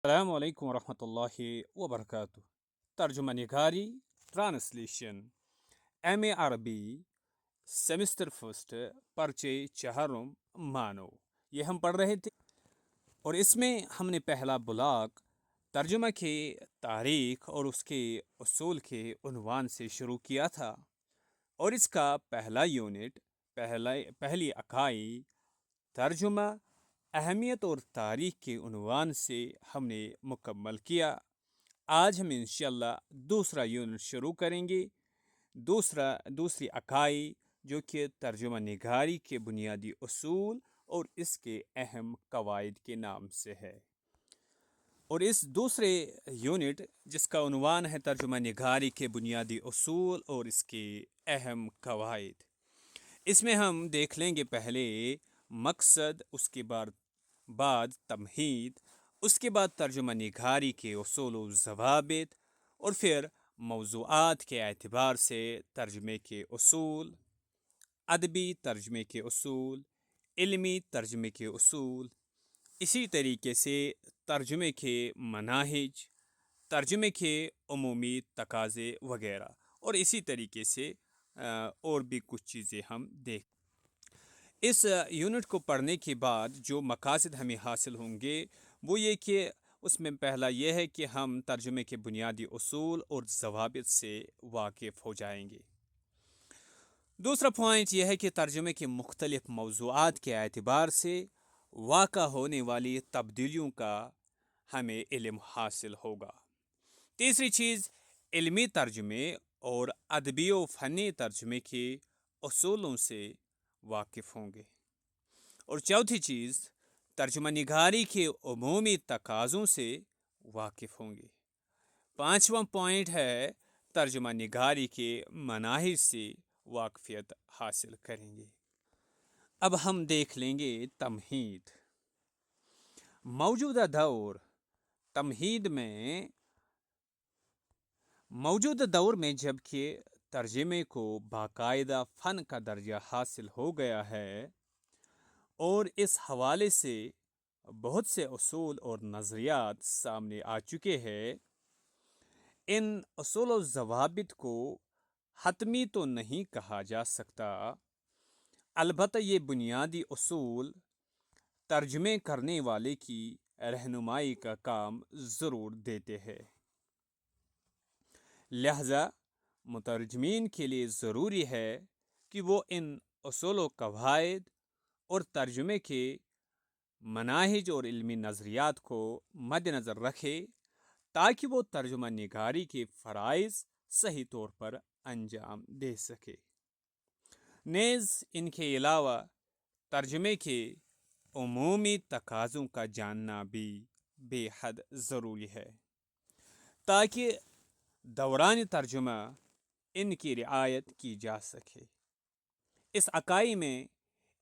السلام علیکم ورحمۃ اللہ وبرکاتہ. ترجمہ نگاری ٹرانسلیشن ایم اے عربی سیمسٹر فرسٹ پرچے چہرم مانو. یہ ہم پڑھ رہے تھے اور اس میں ہم نے پہلا بلاک ترجمہ کے تاریخ اور اس کے اصول کے عنوان سے شروع کیا تھا، اور اس کا پہلا یونٹ پہلی اکائی ترجمہ اہمیت اور تاریخ کے عنوان سے ہم نے مکمل کیا. آج ہم انشاءاللہ دوسرا یونٹ شروع کریں گے. دوسری اکائی جو کہ ترجمہ نگاری کے بنیادی اصول اور اس کے اہم قواعد کے نام سے ہے. اور اس دوسرے یونٹ جس کا عنوان ہے ترجمہ نگاری کے بنیادی اصول اور اس کے اہم قواعد، اس میں ہم دیکھ لیں گے پہلے مقصد، اس کے بعد تمہید، اس کے بعد ترجمہ نگاری کے اصول و ضوابط، اور پھر موضوعات کے اعتبار سے ترجمے کے اصول، ادبی ترجمے کے اصول، علمی ترجمے کے اصول، اسی طریقے سے ترجمے کے مناہج، ترجمے کے عمومی تقاضے وغیرہ، اور اسی طریقے سے اور بھی کچھ چیزیں ہم دیکھ. اس یونٹ کو پڑھنے کے بعد جو مقاصد ہمیں حاصل ہوں گے وہ یہ کہ اس میں پہلا یہ ہے کہ ہم ترجمے کے بنیادی اصول اور ضوابط سے واقف ہو جائیں گے. دوسرا پوائنٹ یہ ہے کہ ترجمے کے مختلف موضوعات کے اعتبار سے واقع ہونے والی تبدیلیوں کا ہمیں علم حاصل ہوگا. تیسری چیز، علمی ترجمے اور ادبی و فنی ترجمے کے اصولوں سے واقف ہوں گے. اور چوتھی چیز، ترجمہ نگاری کے عمومی تقاضوں سے واقف ہوں گے. پانچواں پوائنٹ ہے ترجمہ نگاری کے مناہج سے واقفیت حاصل کریں گے. اب ہم دیکھ لیں گے تمہید. موجودہ دور میں جب کہ ترجمے کو باقاعدہ فن کا درجہ حاصل ہو گیا ہے اور اس حوالے سے بہت سے اصول اور نظریات سامنے آ چکے ہیں، ان اصول و ضوابط کو حتمی تو نہیں کہا جا سکتا، البتہ یہ بنیادی اصول ترجمے کرنے والے کی رہنمائی کا کام ضرور دیتے ہیں. لہذا مترجمین کے لیے ضروری ہے کہ وہ ان اصول و قواعد اور ترجمے کے مناہج اور علمی نظریات کو مد نظر رکھے تاکہ وہ ترجمہ نگاری کے فرائض صحیح طور پر انجام دے سکے. نیز ان کے علاوہ ترجمے کے عمومی تقاضوں کا جاننا بھی بے حد ضروری ہے تاکہ دوران ترجمہ ان کی رعایت کی جا سکے. اس اکائی میں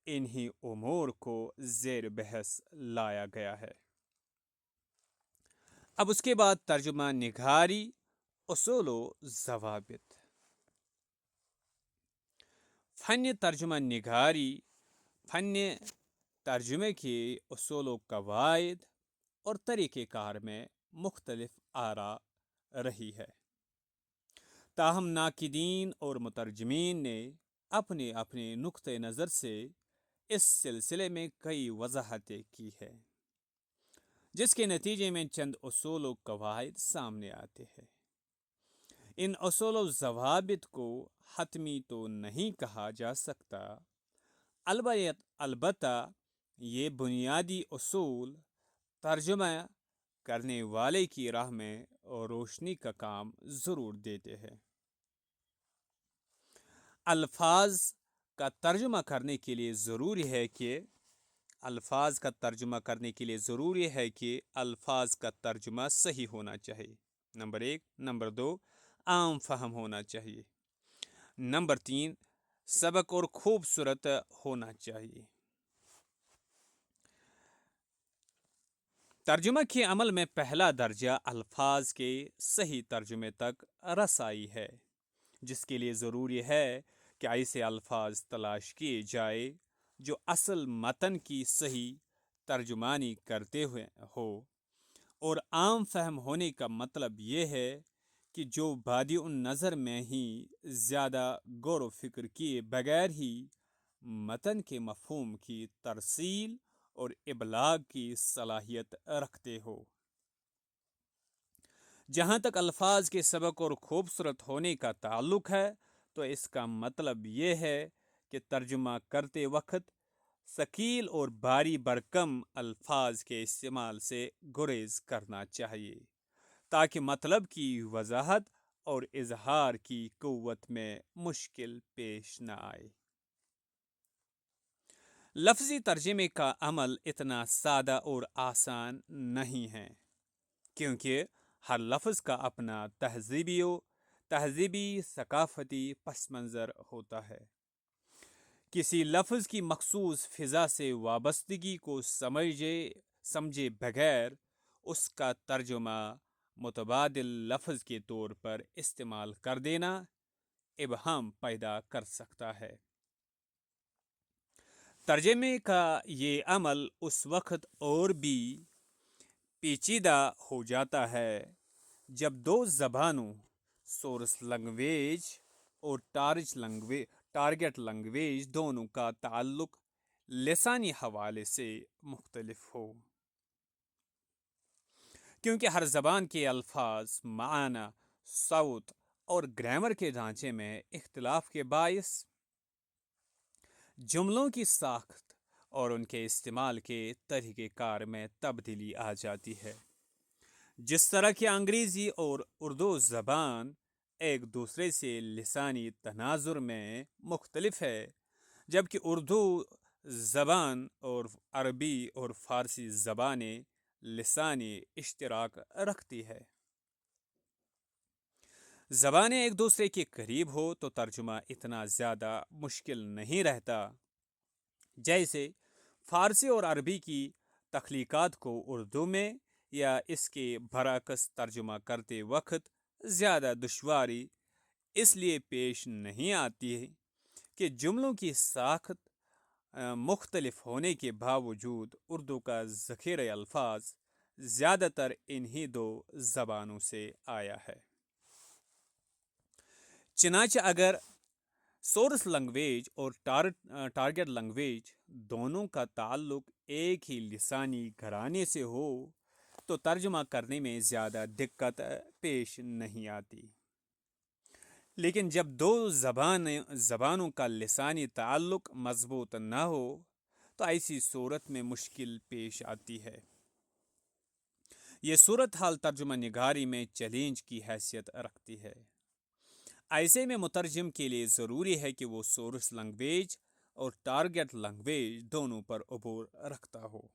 انہی امور کو زیر بحث لایا گیا ہے. اب اس کے بعد ترجمہ نگاری اصول و ضوابط. فن ترجمے کے اصول و قواعد اور طریقہ کار میں مختلف آراء رہی ہے، تاہم ناقدین اور مترجمین نے اپنے اپنے نقطۂ نظر سے اس سلسلے میں کئی وضاحتیں کی ہے، جس کے نتیجے میں چند اصول و قواعد سامنے آتے ہیں. ان اصول و ضوابط کو حتمی تو نہیں کہا جا سکتا، البتہ یہ بنیادی اصول ترجمہ کرنے والے کی راہ میں روشنی کا کام ضرور دیتے ہیں. الفاظ کا ترجمہ کرنے کے لیے ضروری ہے کہ الفاظ کا ترجمہ صحیح ہونا چاہیے. نمبر 1. نمبر 2. عام فہم ہونا چاہیے. نمبر 3. سبق اور خوبصورت ہونا چاہیے. ترجمہ کے عمل میں پہلا درجہ الفاظ کے صحیح ترجمے تک رسائی ہے، جس کے لیے ضروری ہے کہ ایسے الفاظ تلاش کیے جائے جو اصل متن کی صحیح ترجمانی کرتے ہوئے ہو اور عام فہم ہونے کا مطلب یہ ہے کہ جو بادی النظر میں ہی زیادہ غور و فکر کیے بغیر ہی متن کے مفہوم کی ترسیل اور ابلاغ کی صلاحیت رکھتے ہو۔ جہاں تک الفاظ کے سبق اور خوبصورت ہونے کا تعلق ہے تو اس کا مطلب یہ ہے کہ ترجمہ کرتے وقت ثقیل اور بھاری بھرکم الفاظ کے استعمال سے گریز کرنا چاہیے تاکہ مطلب کی وضاحت اور اظہار کی قوت میں مشکل پیش نہ آئے۔ لفظی ترجمے کا عمل اتنا سادہ اور آسان نہیں ہے، کیونکہ ہر لفظ کا اپنا تہذیبی ثقافتی پس منظر ہوتا ہے۔ کسی لفظ کی مخصوص فضا سے وابستگی کو سمجھے بغیر اس کا ترجمہ متبادل لفظ کے طور پر استعمال کر دینا ابہام پیدا کر سکتا ہے۔ ترجمے کا یہ عمل اس وقت اور بھی پیچیدہ ہو جاتا ہے جب دو زبانوں سورس لینگویج اور ٹارگٹ لینگویج دونوں کا تعلق لسانی حوالے سے مختلف ہو، کیونکہ ہر زبان کے الفاظ، معنی، صوت اور گرامر کے ڈھانچے میں اختلاف کے باعث جملوں کی ساخت اور ان کے استعمال کے طریقہ کار میں تبدیلی آ جاتی ہے۔ جس طرح کہ انگریزی اور اردو زبان ایک دوسرے سے لسانی تناظر میں مختلف ہے، جبکہ اردو زبان اور عربی اور فارسی زبانیں لسانی اشتراک رکھتی ہے۔ زبانیں ایک دوسرے کے قریب ہو تو ترجمہ اتنا زیادہ مشکل نہیں رہتا، جیسے فارسی اور عربی کی تخلیقات کو اردو میں یا اس کے برعکس ترجمہ کرتے وقت زیادہ دشواری اس لیے پیش نہیں آتی ہے کہ جملوں کی ساخت مختلف ہونے کے باوجود اردو کا ذخیرہ الفاظ زیادہ تر انہی دو زبانوں سے آیا ہے۔ چنانچہ اگر سورس لینگویج اور ٹارگٹ لینگویج دونوں کا تعلق ایک ہی لسانی گھرانے سے ہو تو ترجمہ کرنے میں زیادہ دقت پیش نہیں آتی، لیکن جب دو زبانوں کا لسانی تعلق مضبوط نہ ہو تو ایسی صورت میں مشکل پیش آتی ہے۔ یہ صورتحال ترجمہ نگاری میں چیلنج کی حیثیت رکھتی ہے۔ ایسے میں مترجم کے لیے ضروری ہے کہ وہ سورس لینگویج اور ٹارگٹ لینگویج دونوں پر عبور رکھتا ہو،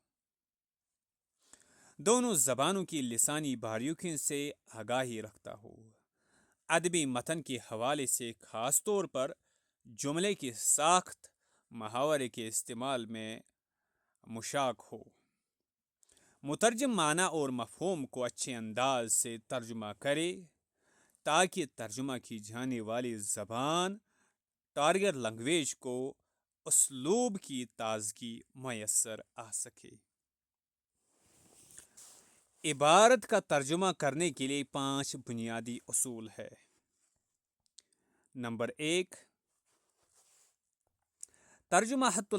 دونوں زبانوں کی لسانی باریکیوں سے آگاہی رکھتا ہو، ادبی متن کے حوالے سے خاص طور پر جملے کی ساخت، محاورے کے استعمال میں مشتاق ہو، مترجم معنی اور مفہوم کو اچھے انداز سے ترجمہ کرے تاکہ ترجمہ کی جانے والی زبان ٹارگٹ لینگویج کو اسلوب کی تازگی میسر آ سکے۔ عبارت کا ترجمہ کرنے کے لیے 5 بنیادی اصول ہے۔ نمبر 1، ترجمہ حتی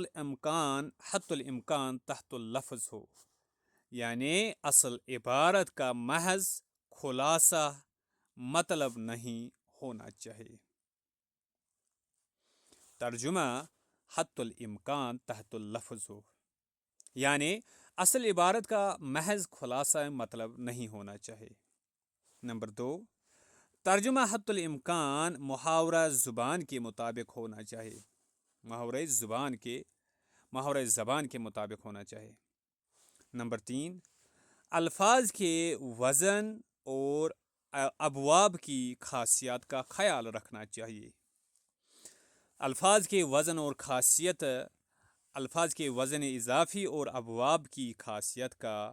الامکان تحت اللفظ ہو، یعنی اصل عبارت کا محض خلاصہ مطلب نہیں ہونا چاہیے۔ ترجمہ حتی الامکان تحت اللفظ ہو، یعنی اصل عبارت کا محض خلاصہ مطلب نہیں ہونا چاہیے۔ نمبر 2، ترجمہ حتی الامکان محاورہ زبان کے مطابق ہونا چاہیے، محاورہ زبان کے مطابق ہونا چاہیے۔ نمبر 3، الفاظ کے وزن اور ابواب کی خاصیت کا خیال رکھنا چاہیے۔ الفاظ کے وزن اضافی اور ابواب کی خاصیت کا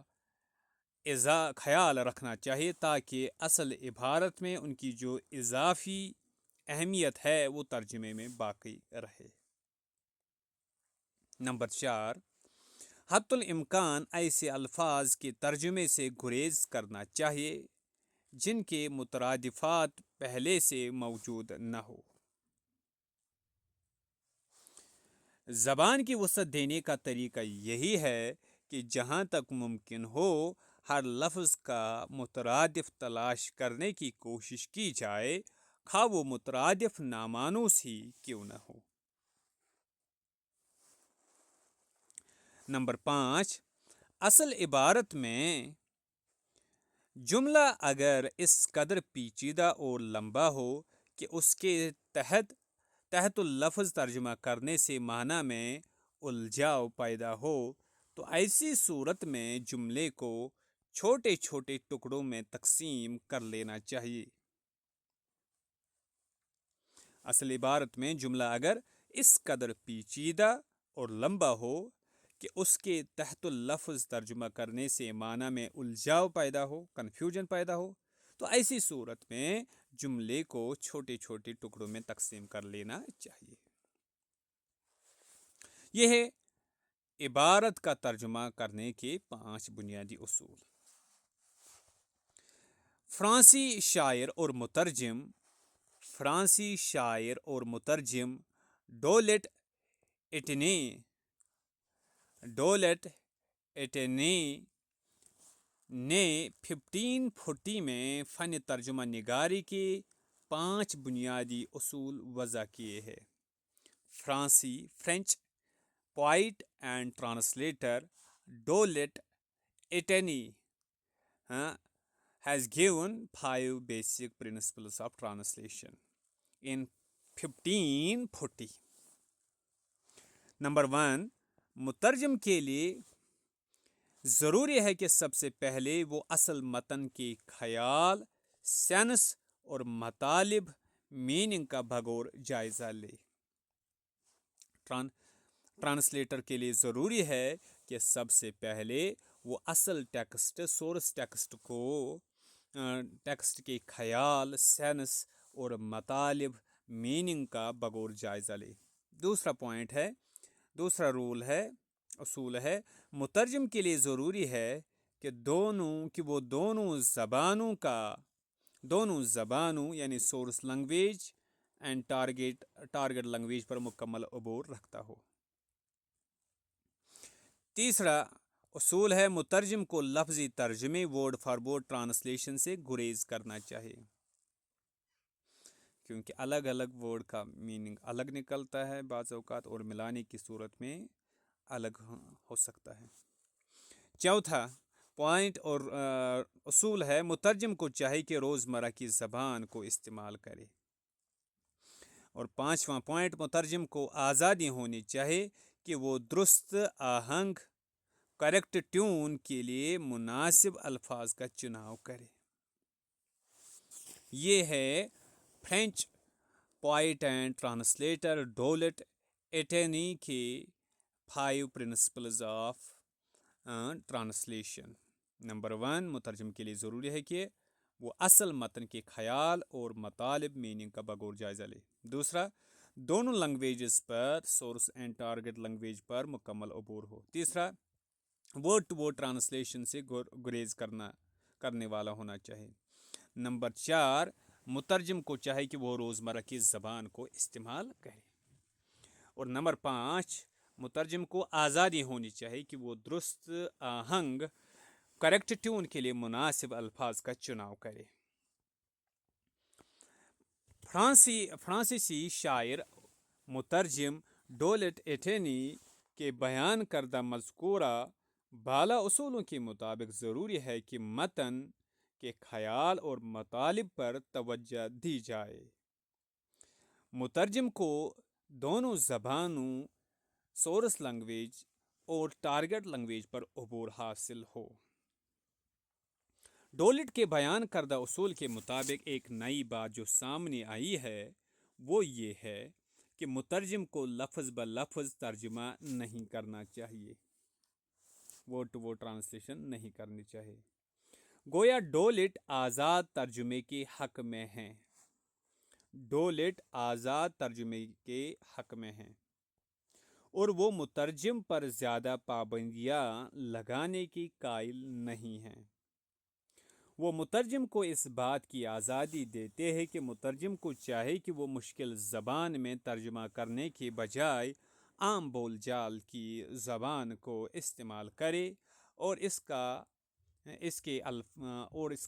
خیال رکھنا چاہیے تاکہ اصل عبارت میں ان کی جو اضافی اہمیت ہے وہ ترجمے میں باقی رہے۔ نمبر 4، حتی الامکان ایسے الفاظ کے ترجمے سے گریز کرنا چاہیے جن کے مترادفات پہلے سے موجود نہ ہو۔ زبان کی وسعت دینے کا طریقہ یہی ہے کہ جہاں تک ممکن ہو ہر لفظ کا مترادف تلاش کرنے کی کوشش کی جائے، خواہ وہ مترادف نامانوس ہی کیوں نہ ہو۔ نمبر 5، اصل عبارت میں جملہ اگر اس قدر پیچیدہ اور لمبا ہو کہ اس کے تحت اللفظ ترجمہ کرنے سے معنی میں الجھاؤ پیدا ہو، تو ایسی صورت میں جملے کو چھوٹے چھوٹے ٹکڑوں میں تقسیم کر لینا چاہیے۔ اصل عبارت میں جملہ اگر اس قدر پیچیدہ اور لمبا ہو کہ اس کے تحت اللفظ ترجمہ کرنے سے معنی میں الجھاؤ پیدا ہو، کنفیوژن پیدا ہو، تو ایسی صورت میں جملے کو چھوٹے چھوٹے ٹکڑوں میں تقسیم کر لینا چاہیے۔ یہ ہے عبارت کا ترجمہ کرنے کے 5 بنیادی اصول۔ فرانسیسی شاعر اور مترجم ڈولٹ ایٹنے نے 1540 میں فن ترجمہ نگاری کے 5 بنیادی اصول وضع کیے ہیں۔ French poet and translator Dolet Etienne has given 5 basic principles of translation in 1540۔ نمبر 1، مترجم کے لیے ضروری ہے کہ سب سے پہلے وہ اصل متن کے خیال، سینس اور مطالب میننگ کا بغور جائزہ لے۔ ٹرانسلیٹر کے لیے ضروری ہے کہ سب سے پہلے وہ اصل ٹیکسٹ، سورس ٹیکسٹ کے خیال، سینس اور مطالب میننگ کا بغور جائزہ لے۔ دوسرا اصول ہے مترجم کے لیے ضروری ہے کہ وہ دونوں زبانوں یعنی source language and target language پر مکمل عبور رکھتا ہو۔ تیسرا اصول ہے مترجم کو لفظی ترجمے ورڈ فار ورڈ ٹرانسلیشن سے گریز کرنا چاہیے، کیونکہ الگ الگ ورڈ کا میننگ الگ نکلتا ہے بعض اوقات، اور ملانے کی صورت میں الگ ہو سکتا ہے۔ چوتھا پوائنٹ اور اصول ہے مترجم کو چاہیے کہ روزمرہ کی زبان کو استعمال کرے۔ اور 5واں پوائنٹ، مترجم کو آزادی ہونی چاہیے کہ وہ درست آہنگ، کریکٹ ٹیون کے لیے مناسب الفاظ کا چناؤ کرے۔ یہ ہے French poet and translator Dolet ایٹنے کے 5 پرنسپلز آف ٹرانسلیشن۔ نمبر 1، مترجم کے لیے ضروری ہے کہ وہ اصل متن کے خیال اور مطالب میننگ کا بغور جائزہ لے۔ دوسرا، دونوں لینگویجز پر، سورس اینڈ ٹارگٹ لینگویج پر مکمل عبور ہو۔ تیسرا، ورڈ ٹو ورڈ ٹرانسلیشن سے گریز کرنے والا ہونا چاہیے۔ نمبر 4، مترجم کو چاہیے کہ وہ روزمرہ کی زبان کو استعمال کرے۔ اور نمبر 5، مترجم کو آزادی ہونی چاہیے کہ وہ درست آہنگ، کریکٹ ٹیون کے لیے مناسب الفاظ کا چناؤ کرے۔ فرانسیسی شاعر مترجم ڈولٹ ایٹنے کے بیان کردہ مذکورہ بالا اصولوں کے مطابق ضروری ہے کہ متن کے خیال اور مطالب پر توجہ دی جائے۔ مترجم کو دونوں زبانوں، سورس لینگویج اور ٹارگٹ لینگویج پر عبور حاصل ہو۔ ڈولٹ کے بیان کردہ اصول کے مطابق ایک نئی بات جو سامنے آئی ہے وہ یہ ہے کہ مترجم کو لفظ بلفظ ترجمہ نہیں کرنا چاہیے، ورڈ ٹو ورڈ ٹرانسلیشن نہیں کرنی چاہیے، گویا ڈولٹ آزاد ترجمے کے حق میں ہیں۔ اور وہ مترجم پر زیادہ پابندیاں لگانے کی قائل نہیں ہیں۔ وہ مترجم کو اس بات کی آزادی دیتے ہیں کہ مترجم کو چاہے کہ وہ مشکل زبان میں ترجمہ کرنے کے بجائے عام بول چال کی زبان کو استعمال کرے اور اس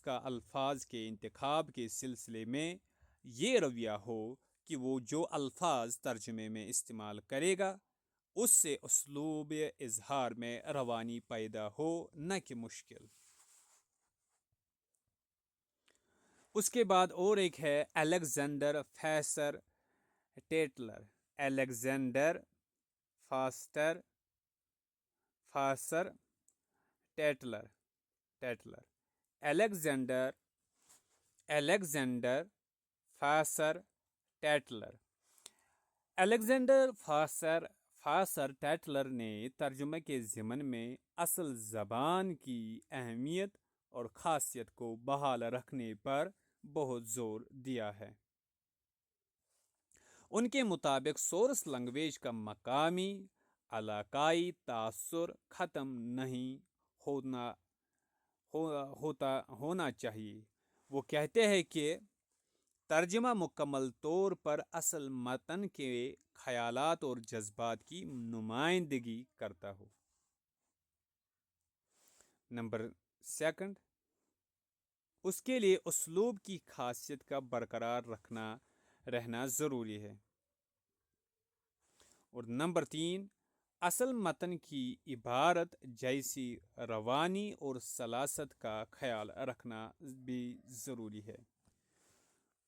کا الفاظ کے انتخاب کے سلسلے میں یہ رویہ ہو کہ وہ جو الفاظ ترجمے میں استعمال کرے گا اس سے اسلوب اظہار میں روانی پیدا ہو، نہ کہ مشکل۔ اس کے بعد اور ایک ہے الیگزینڈر فیسر ٹیٹلر۔ الیگزینڈر فاسر ٹیٹلر الیگزینڈر فاسر ٹیٹلر الیگزینڈر فاسر ٹیٹلر نے ترجمے کے ضمن میں اصل زبان کی اہمیت اور خاصیت کو بحال رکھنے پر بہت زور دیا ہے۔ ان کے مطابق سورس لینگویج کا مقامی علاقائی تاثر ختم نہیں ہونا چاہیے۔ وہ کہتے ہیں کہ ترجمہ مکمل طور پر اصل متن کے خیالات اور جذبات کی نمائندگی کرتا ہو۔ نمبر 2، اس کے لیے اسلوب کی خاصیت کا برقرار رہنا ضروری ہے۔ اور نمبر 3، اصل متن کی عبارت جیسی روانی اور سلاست کا خیال رکھنا بھی ضروری ہے۔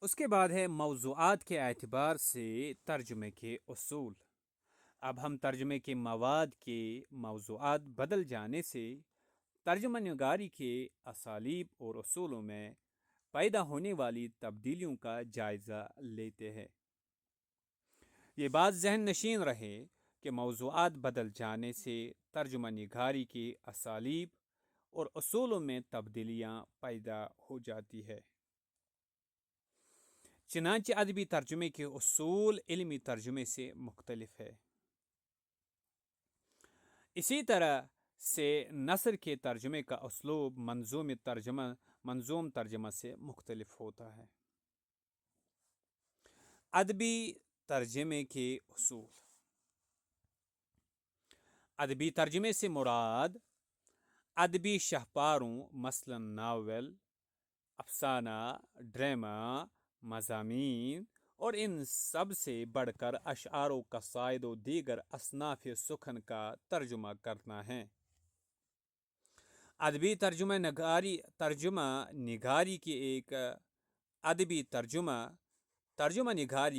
اس کے بعد ہے موضوعات کے اعتبار سے ترجمے کے اصول۔ اب ہم ترجمے کے مواد کے موضوعات بدل جانے سے ترجمہ نگاری کے اسالیب اور اصولوں میں پیدا ہونے والی تبدیلیوں کا جائزہ لیتے ہیں۔ یہ بات ذہن نشین رہے کہ موضوعات بدل جانے سے ترجمہ نگاری کے اسالیب اور اصولوں میں تبدیلیاں پیدا ہو جاتی ہے۔ چنانچہ ادبی ترجمے کے اصول علمی ترجمے سے مختلف ہے۔ اسی طرح سے نثر کے ترجمے کا اسلوب منظوم ترجمہ سے مختلف ہوتا ہے۔ ادبی ترجمے کے اصول۔ ادبی ترجمے سے مراد ادبی شاہکاروں مثلاً ناول، افسانہ، ڈرامہ، مضامین اور ان سب سے بڑھ کر اشعار و قصائد و دیگر اصناف سخن کا ترجمہ کرنا ہے۔ ادبی ترجمہ نگاری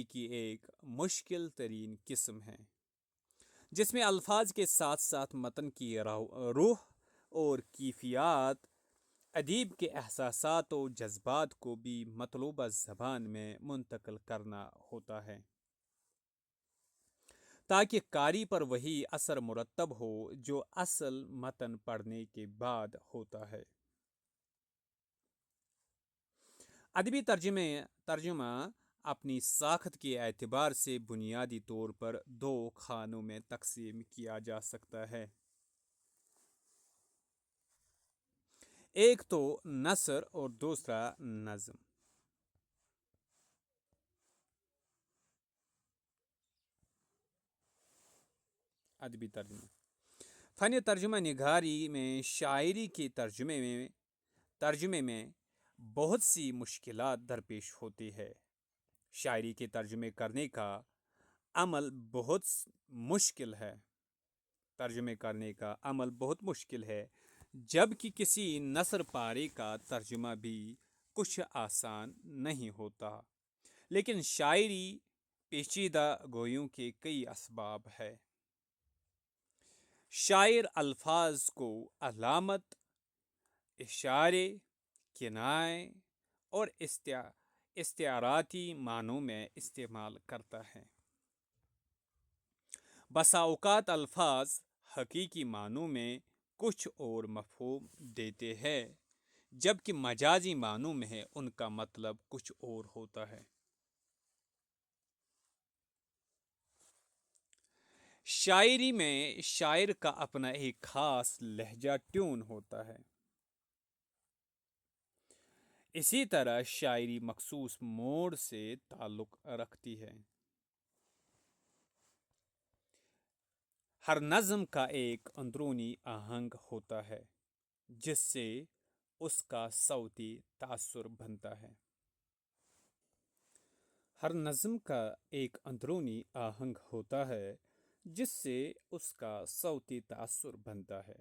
کی ایک مشکل ترین قسم ہے، جس میں الفاظ کے ساتھ ساتھ متن کی روح اور کیفیات، ادیب کے احساسات و جذبات کو بھی مطلوبہ زبان میں منتقل کرنا ہوتا ہے، تاکہ قاری پر وہی اثر مرتب ہو جو اصل متن پڑھنے کے بعد ہوتا ہے۔ ادبی ترجمہ اپنی ساخت کے اعتبار سے بنیادی طور پر 2 خانوں میں تقسیم کیا جا سکتا ہے۔ ایک تو نثر اور دوسرا نظم۔ ادبی فن ترجمہ نگاری میں شاعری کے ترجمے میں بہت سی مشکلات درپیش ہوتی ہے۔ شاعری کے ترجمے کرنے کا عمل بہت مشکل ہے، جبکہ کسی نثر پارے کا ترجمہ بھی کچھ آسان نہیں ہوتا، لیکن شاعری پیچیدہ گویوں کے کئی اسباب ہے۔ شاعر الفاظ کو علامت، اشارے، کنائے اور استعاراتی معنوں میں استعمال کرتا ہے۔ بسا اوقات الفاظ حقیقی معنوں میں کچھ اور مفہوم دیتے ہیں، جبکہ مجازی معنوں میں ان کا مطلب کچھ اور ہوتا ہے۔ شاعری میں شاعر کا اپنا ایک خاص لہجہ ٹیون ہوتا ہے، اسی طرح شاعری مخصوص موڈ سے تعلق رکھتی ہے۔ ہر نظم کا ایک اندرونی آہنگ ہوتا ہے جس سے اس کا صوتی تاثر بنتا ہے۔ ہر نظم کا ایک اندرونی آہنگ ہوتا ہے جس سے اس کا صوتی تاثر بنتا ہے۔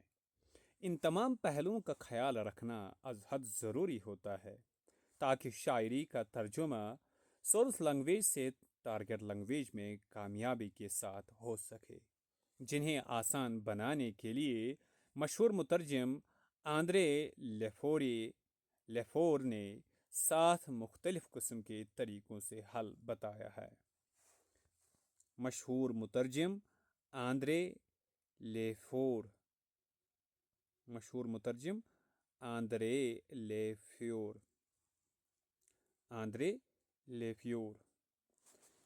ان تمام پہلوؤں کا خیال رکھنا از حد ضروری ہوتا ہے تاکہ شاعری کا ترجمہ سورس لینگویج سے ٹارگٹ لینگویج میں کامیابی کے ساتھ ہو سکے، جنہیں آسان بنانے کے لیے مشہور مترجم آندرے لیفور نے 7 مختلف قسم کے طریقوں سے حل بتایا ہے۔ مشہور مترجم آندرے لیفور مشہور مترجم آندرے لیفیور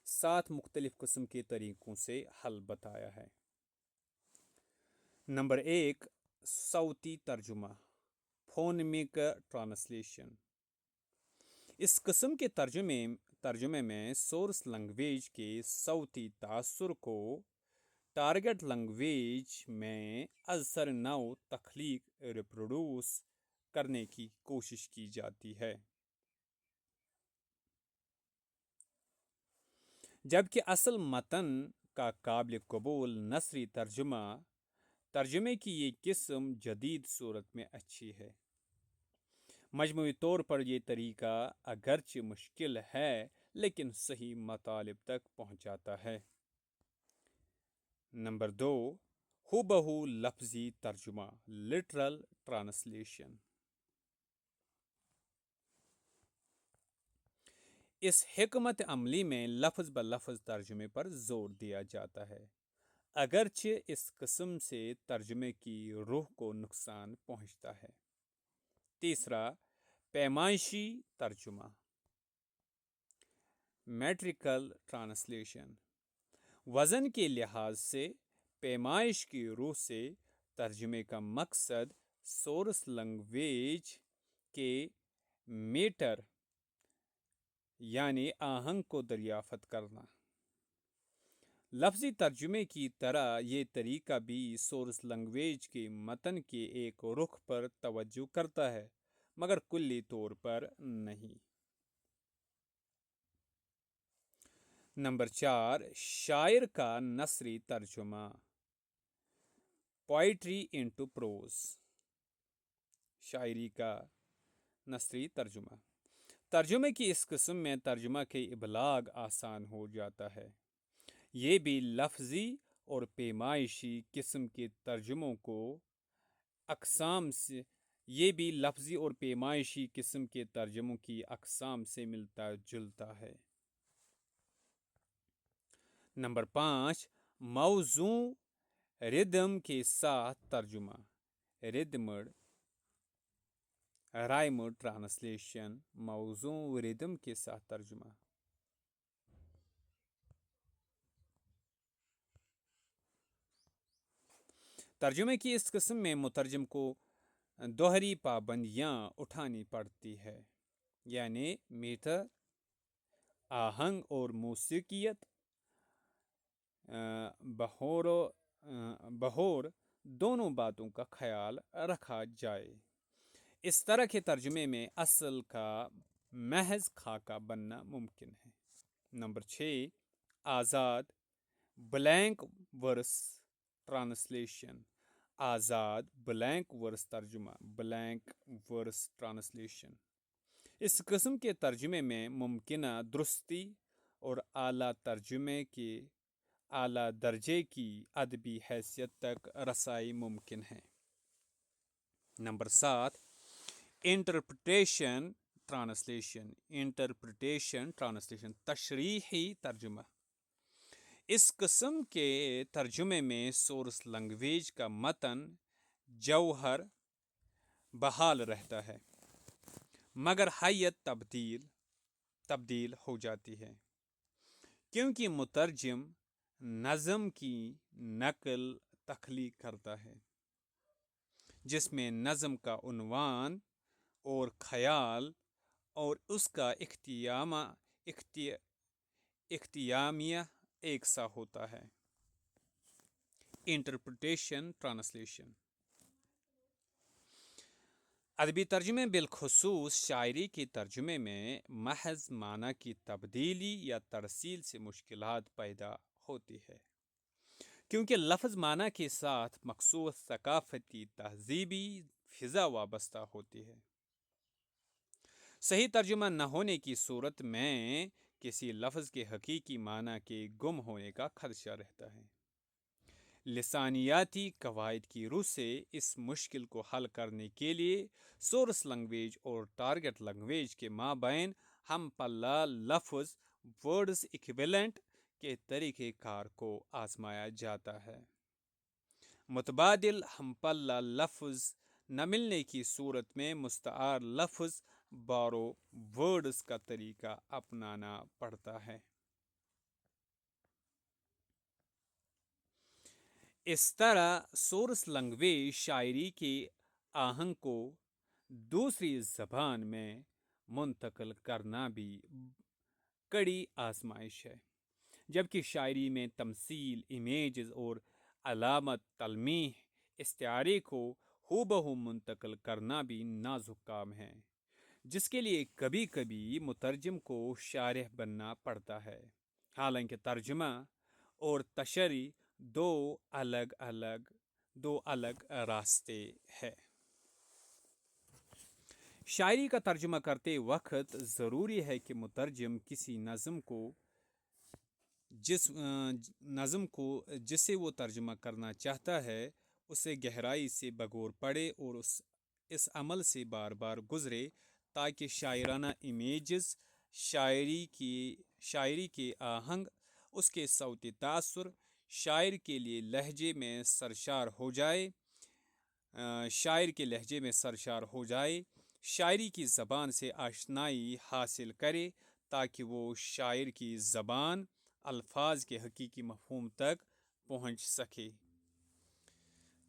7 مختلف قسم کے طریقوں سے حل بتایا ہے۔ نمبر 1، صوتی ترجمہ، فونیمک ٹرانسلیشن۔ اس قسم کے ترجمے میں سورس لینگویج کے صوتی تاثر کو ٹارگٹ لینگویج میں ازسر نو تخلیق ریپروڈیوس کرنے کی کوشش کی جاتی ہے، جبکہ اصل متن کا قابل قبول نثری ترجمے کی یہ قسم جدید صورت میں اچھی ہے۔ مجموعی طور پر یہ طریقہ اگرچہ مشکل ہے لیکن صحیح مطالب تک پہنچاتا ہے۔ نمبر 2، ہو بہو لفظی ترجمہ، لٹرل ٹرانسلیشن۔ اس حکمت عملی میں لفظ بہ لفظ ترجمے پر زور دیا جاتا ہے، اگرچہ اس قسم سے ترجمے کی روح کو نقصان پہنچتا ہے۔ تیسرا، پیمائشی ترجمہ، میٹریکل ٹرانسلیشن۔ وزن کے لحاظ سے پیمائش کی روح سے ترجمے کا مقصد سورس لینگویج کے میٹر یعنی آہنگ کو دریافت کرنا۔ لفظی ترجمے کی طرح یہ طریقہ بھی سورس لینگویج کے متن کے ایک رخ پر توجہ کرتا ہے مگر کلی طور پر نہیں۔ نمبر 4، شاعر کا نثری ترجمہ، پوئٹری انٹو پروز۔ شاعری کا نثری ترجمے کی اس قسم میں ترجمہ کے ابلاغ آسان ہو جاتا ہے۔ یہ بھی لفظی اور پیمائشی قسم کے ترجموں کی اقسام سے ملتا جلتا ہے۔ نمبر 5، موزوں ردم کے ساتھ ترجمہ، رائمڈ ٹرانسلیشن۔ موزوں ردم کے ساتھ ترجمہ۔ ترجمے کی اس قسم میں مترجم کو دوہری پابندیاں اٹھانی پڑتی ہے، یعنی میٹر، آہنگ اور موسیقیت، بہور دونوں باتوں کا خیال رکھا جائے۔ اس طرح کے ترجمے میں اصل کا محض خاکہ بننا ممکن ہے۔ نمبر 6، آزاد بلینک ورس ٹرانسلیشن۔ آزاد بلینک ورس ترجمہ، بلینک ورس ٹرانسلیشن۔ اس قسم کے ترجمے میں ممکنہ درستی اور اعلیٰ درجے کی ادبی حیثیت تک رسائی ممکن ہے۔ نمبر 7، انٹرپریٹیشن ٹرانسلیشن، تشریحی ترجمہ۔ اس قسم کے ترجمے میں سورس لینگویج کا متن جوہر بحال رہتا ہے مگر حیت تبدیل ہو جاتی ہے، کیونکہ مترجم نظم کی نقل تخلیق کرتا ہے، جس میں نظم کا عنوان اور خیال اور اس کا اختتامیہ ایک سا ہوتا ہے۔ Interpretation translation. ادبی ترجمے بالخصوص شاعری کے ترجمے میں محض معنی کی تبدیلی یا ترسیل سے مشکلات پیدا ہوتی ہے، کیونکہ لفظ معنی کے ساتھ مخصوص ثقافتی تہذیبی فضا وابستہ ہوتی ہے۔ صحیح ترجمہ نہ ہونے کی صورت میں کسی لفظ کے حقیقی معنی کے گم ہونے کا خدشہ رہتا ہے۔ لسانیاتی قواعد کی روح سے اس مشکل کو حل کرنے کے لیے سورس لینگویج اور ٹارگٹ لینگویج کے مابین ہم پلہ لفظ ورڈز ایکویلنٹ کے طریقہ کار کو آزمایا جاتا ہے۔ متبادل ہم پلہ لفظ نہ ملنے کی صورت میں مستعار لفظ بارو ورڈز کا طریقہ اپنانا پڑتا ہے۔ اس طرح سورس لینگویج شاعری کے آہنگ کو دوسری زبان میں منتقل کرنا بھی کڑی آزمائش ہے، جبکہ شاعری میں تمثیل، امیجز اور علامت تلمیح استعارے کو ہو بہو منتقل کرنا بھی نازک کام ہے، جس کے لیے کبھی کبھی مترجم کو شارح بننا پڑتا ہے۔ حالانکہ ترجمہ اور تشریح دو الگ راستے ہیں۔ شاعری کا ترجمہ کرتے وقت ضروری ہے کہ مترجم کسی نظم جسے وہ ترجمہ کرنا چاہتا ہے اسے گہرائی سے بغور پڑھے اور اس عمل سے بار بار گزرے، تاکہ شاعرانہ امیجز، شاعری کے آہنگ، اس کے صوتی تاثر شاعر کے لہجے میں سرشار ہو جائے، شاعری کی زبان سے آشنائی حاصل کرے، تاکہ وہ شاعر کی زبان الفاظ کے حقیقی مفہوم تک پہنچ سکے۔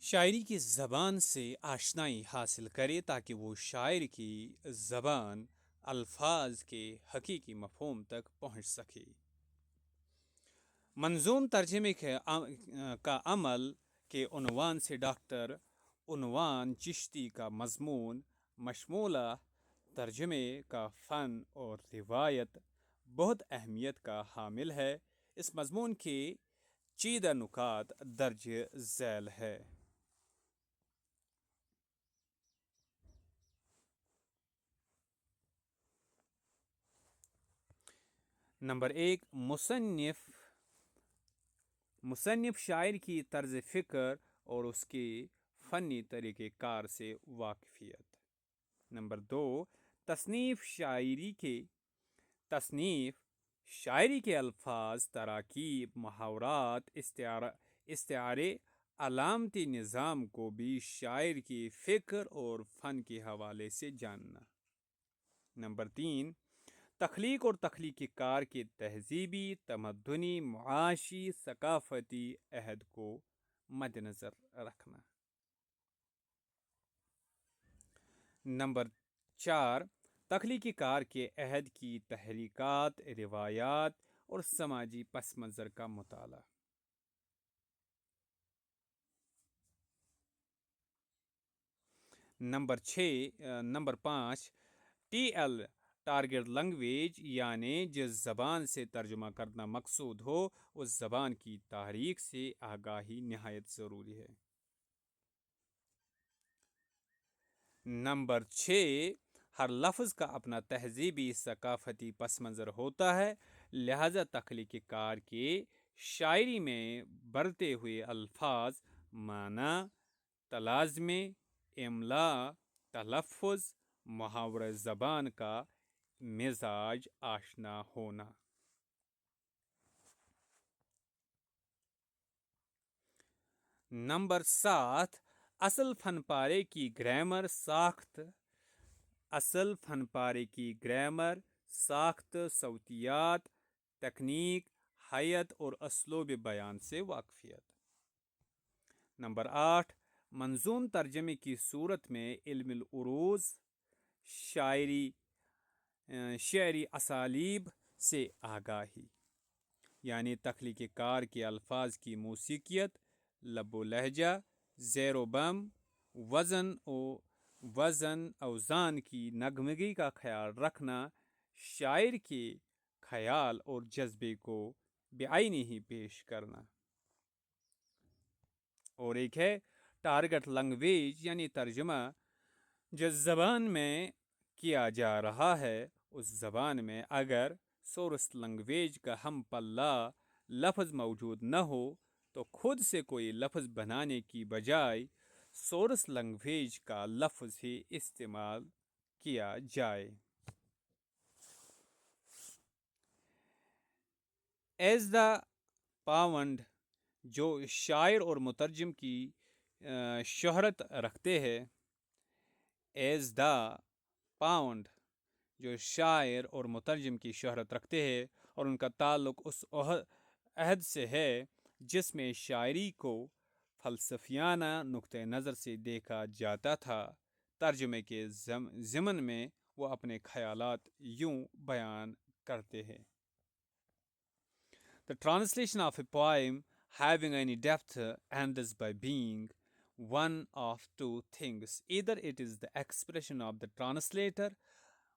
شاعری کی زبان سے آشنائی حاصل کرے تاکہ وہ شاعر کی زبان الفاظ کے حقیقی مفہوم تک پہنچ سکے۔ منظوم ترجمے کا عمل کے عنوان سے ڈاکٹر عنوان چشتی کا مضمون مشمولہ ترجمے کا فن اور روایت بہت اہمیت کا حامل ہے۔ اس مضمون کے چیدہ نکات درج ذیل ہے۔ نمبر 1، مصنف شاعر کی طرز فکر اور اس کے فنی طریقہ کار سے واقفیت۔ نمبر 2، تصنیف شاعری کے الفاظ، تراکیب، محاورات، استعارے، علامتی نظام کو بھی شاعر کی فکر اور فن کے حوالے سے جاننا۔ نمبر 3، تخلیق اور تخلیقی کار کے تہذیبی، تمدنی، معاشی، ثقافتی عہد کو مد نظر رکھنا۔ نمبر 4، تخلیقی کار کے عہد کی تحریکات، روایات اور سماجی پس منظر کا مطالعہ۔ نمبر 5، TL ٹارگٹ لینگویج، یعنی جس زبان سے ترجمہ کرنا مقصود ہو اس زبان کی تاریخ سے آگاہی نہایت ضروری ہے۔ نمبر 6، ہر لفظ کا اپنا تہذیبی ثقافتی پس منظر ہوتا ہے، لہذا تخلیقی کار کے شاعری میں برتے ہوئے الفاظ، معنی، تلازمے، املا، تلفظ، محاورہ زبان کا مزاج آشنا ہونا۔ نمبر 7، اصل فن پارے کی گرامر ساخت، صوتیات، تکنیک، حیت اور اسلوب بیان سے واقفیت۔ نمبر 8، منظوم ترجمے کی صورت میں علم العروض، شعری اسالیب سے آگاہی، یعنی تخلیق کار کے الفاظ کی موسیقیت، لب و لہجہ، زیر و بم، وزن اوزان کی نغمگی کا خیال رکھنا، شاعر کے خیال اور جذبے کو بعینی ہی پیش کرنا۔ اور ایک ہے ٹارگٹ لینگویج، یعنی ترجمہ جس زبان میں کیا جا رہا ہے اس زبان میں اگر سورس لینگویج کا ہم پلہ لفظ موجود نہ ہو تو خود سے کوئی لفظ بنانے کی بجائے سورس لینگویج کا لفظ ہی استعمال کیا جائے۔ ایز دا پاونڈ، جو شاعر اور مترجم کی شہرت رکھتے ہیں، ایز دا پاؤنڈ، جو شاعر اور مترجم کی شہرت رکھتے ہیں اور ان کا تعلق اس عہد سے ہے جس میں شاعری کو فلسفیانہ نقطہ نظر سے دیکھا جاتا تھا، ترجمے کے ضمن میں وہ اپنے خیالات یوں بیان کرتے ہیں۔ The translation of a poem having any depth ends by being one of two things. Either it is the expression of the translator,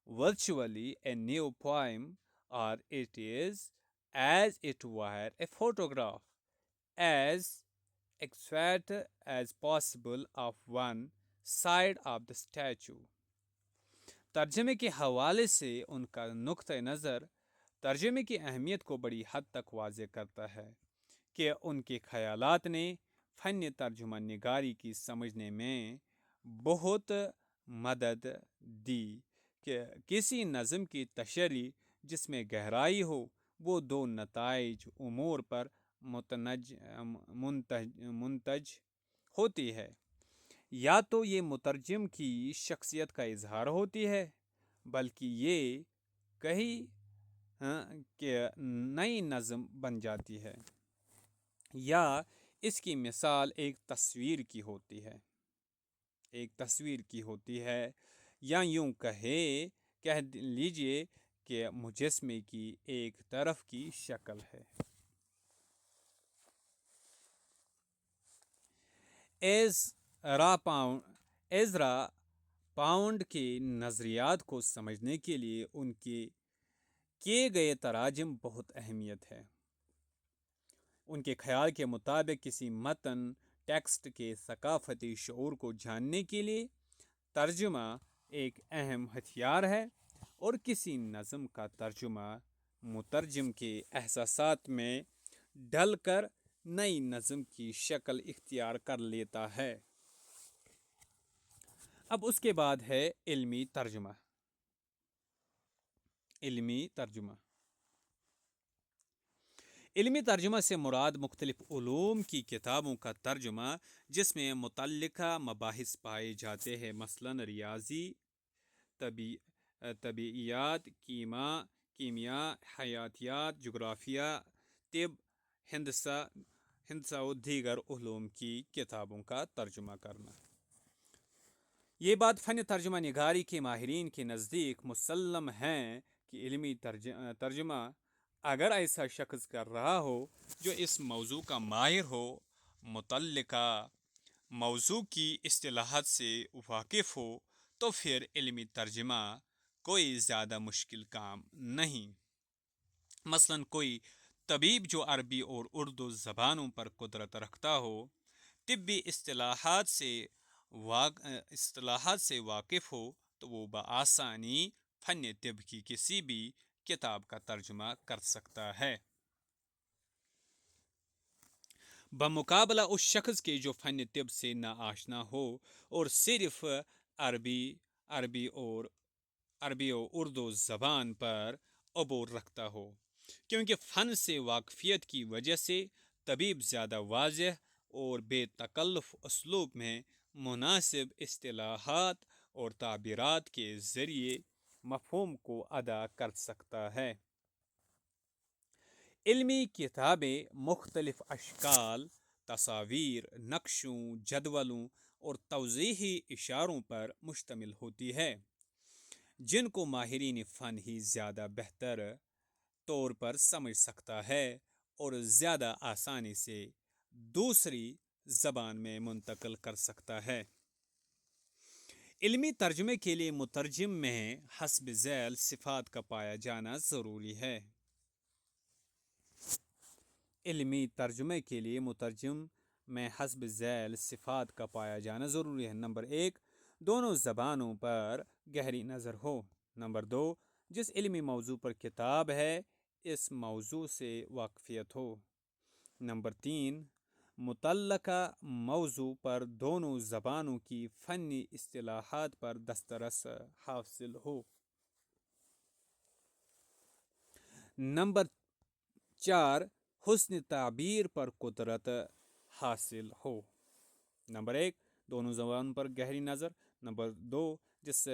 virtually a new poem, or it is, as it were, a photograph, as exact as possible of one side of the statue. ترجمے کے حوالے سے ان کا نقطہ نظر ترجمے کی اہمیت کو بڑی حد تک واضح کرتا ہے کہ ان کے خیالات نے فن ترجمہ نگاری کی سمجھنے میں بہت مدد دی کہ کسی نظم کی تشریح جس میں گہرائی ہو وہ دو نتائج امور پر منتج ہوتی ہے، یا تو یہ مترجم کی شخصیت کا اظہار ہوتی ہے، بلکہ یہ کہیں کہ نئی نظم بن جاتی ہے، یا اس کی مثال ایک تصویر کی ہوتی ہے، یا یوں کہہ لیجئے کہ مجسمے کی ایک طرف کی شکل ہے۔ ایزرا پاؤنڈ کے نظریات کو سمجھنے کے لیے ان کے کیے گئے تراجم بہت اہمیت ہے۔ ان کے خیال کے مطابق کسی متن ٹیکسٹ کے ثقافتی شعور کو جاننے کے لیے ترجمہ ایک اہم ہتھیار ہے، اور کسی نظم کا ترجمہ مترجم کے احساسات میں ڈھل کر نئی نظم کی شکل اختیار کر لیتا ہے۔ اب اس کے بعد ہے علمی ترجمہ۔ علمی ترجمہ سے مراد مختلف علوم کی کتابوں کا ترجمہ جس میں متعلقہ مباحث پائے جاتے ہیں، مثلاً ریاضی، طبیعیات، کیمیا، حیاتیات، جغرافیہ، طب، ہندسہ و دیگر علوم کی کتابوں کا ترجمہ کرنا۔ یہ بات فن ترجمہ نگاری کے ماہرین کے نزدیک مسلم ہے کہ علمی ترجمہ اگر ایسا شخص کر رہا ہو جو اس موضوع کا ماہر ہو، متعلقہ موضوع کی اصطلاحات سے واقف ہو، تو پھر علمی ترجمہ کوئی زیادہ مشکل کام نہیں۔ مثلاً کوئی طبیب جو عربی اور اردو زبانوں پر قدرت رکھتا ہو، طبی اصطلاحات سے واقف ہو، تو وہ بآسانی فن طب کی کسی بھی کتاب کا ترجمہ کر سکتا ہے، بمقابلہ اس شخص کے جو فن طب سے ناآشنا ہو اور صرف عربی اور اردو زبان پر عبور رکھتا ہو، کیونکہ فن سے واقفیت کی وجہ سے طبیب زیادہ واضح اور بے تکلف اسلوب میں مناسب اصطلاحات اور تعبیرات کے ذریعے مفہوم کو ادا کر سکتا ہے۔ علمی کتابیں مختلف اشکال، تصاویر، نقشوں، جدولوں اور توضیحی اشاروں پر مشتمل ہوتی ہے، جن کو ماہرین فن ہی زیادہ بہتر طور پر سمجھ سکتا ہے اور زیادہ آسانی سے دوسری زبان میں منتقل کر سکتا ہے۔ علمی ترجمے کے لیے مترجم میں حسب ذیل صفات کا پایا جانا ضروری ہے۔ علمی ترجمے کے لیے مترجم میں حسب ذیل صفات کا پایا جانا ضروری ہے۔ نمبر 1، دونوں زبانوں پر گہری نظر ہو۔ نمبر 2، جس علمی موضوع پر کتاب ہے اس موضوع سے واقفیت ہو۔ نمبر 3، متعلقہ موضوع پر دونوں زبانوں کی فنی اصطلاحات پر دسترس حاصل ہو۔ نمبر 4، حسن تعبیر پر قدرت حاصل ہو۔ نمبر 1، دونوں زبانوں پر گہری نظر۔ نمبر 2، جس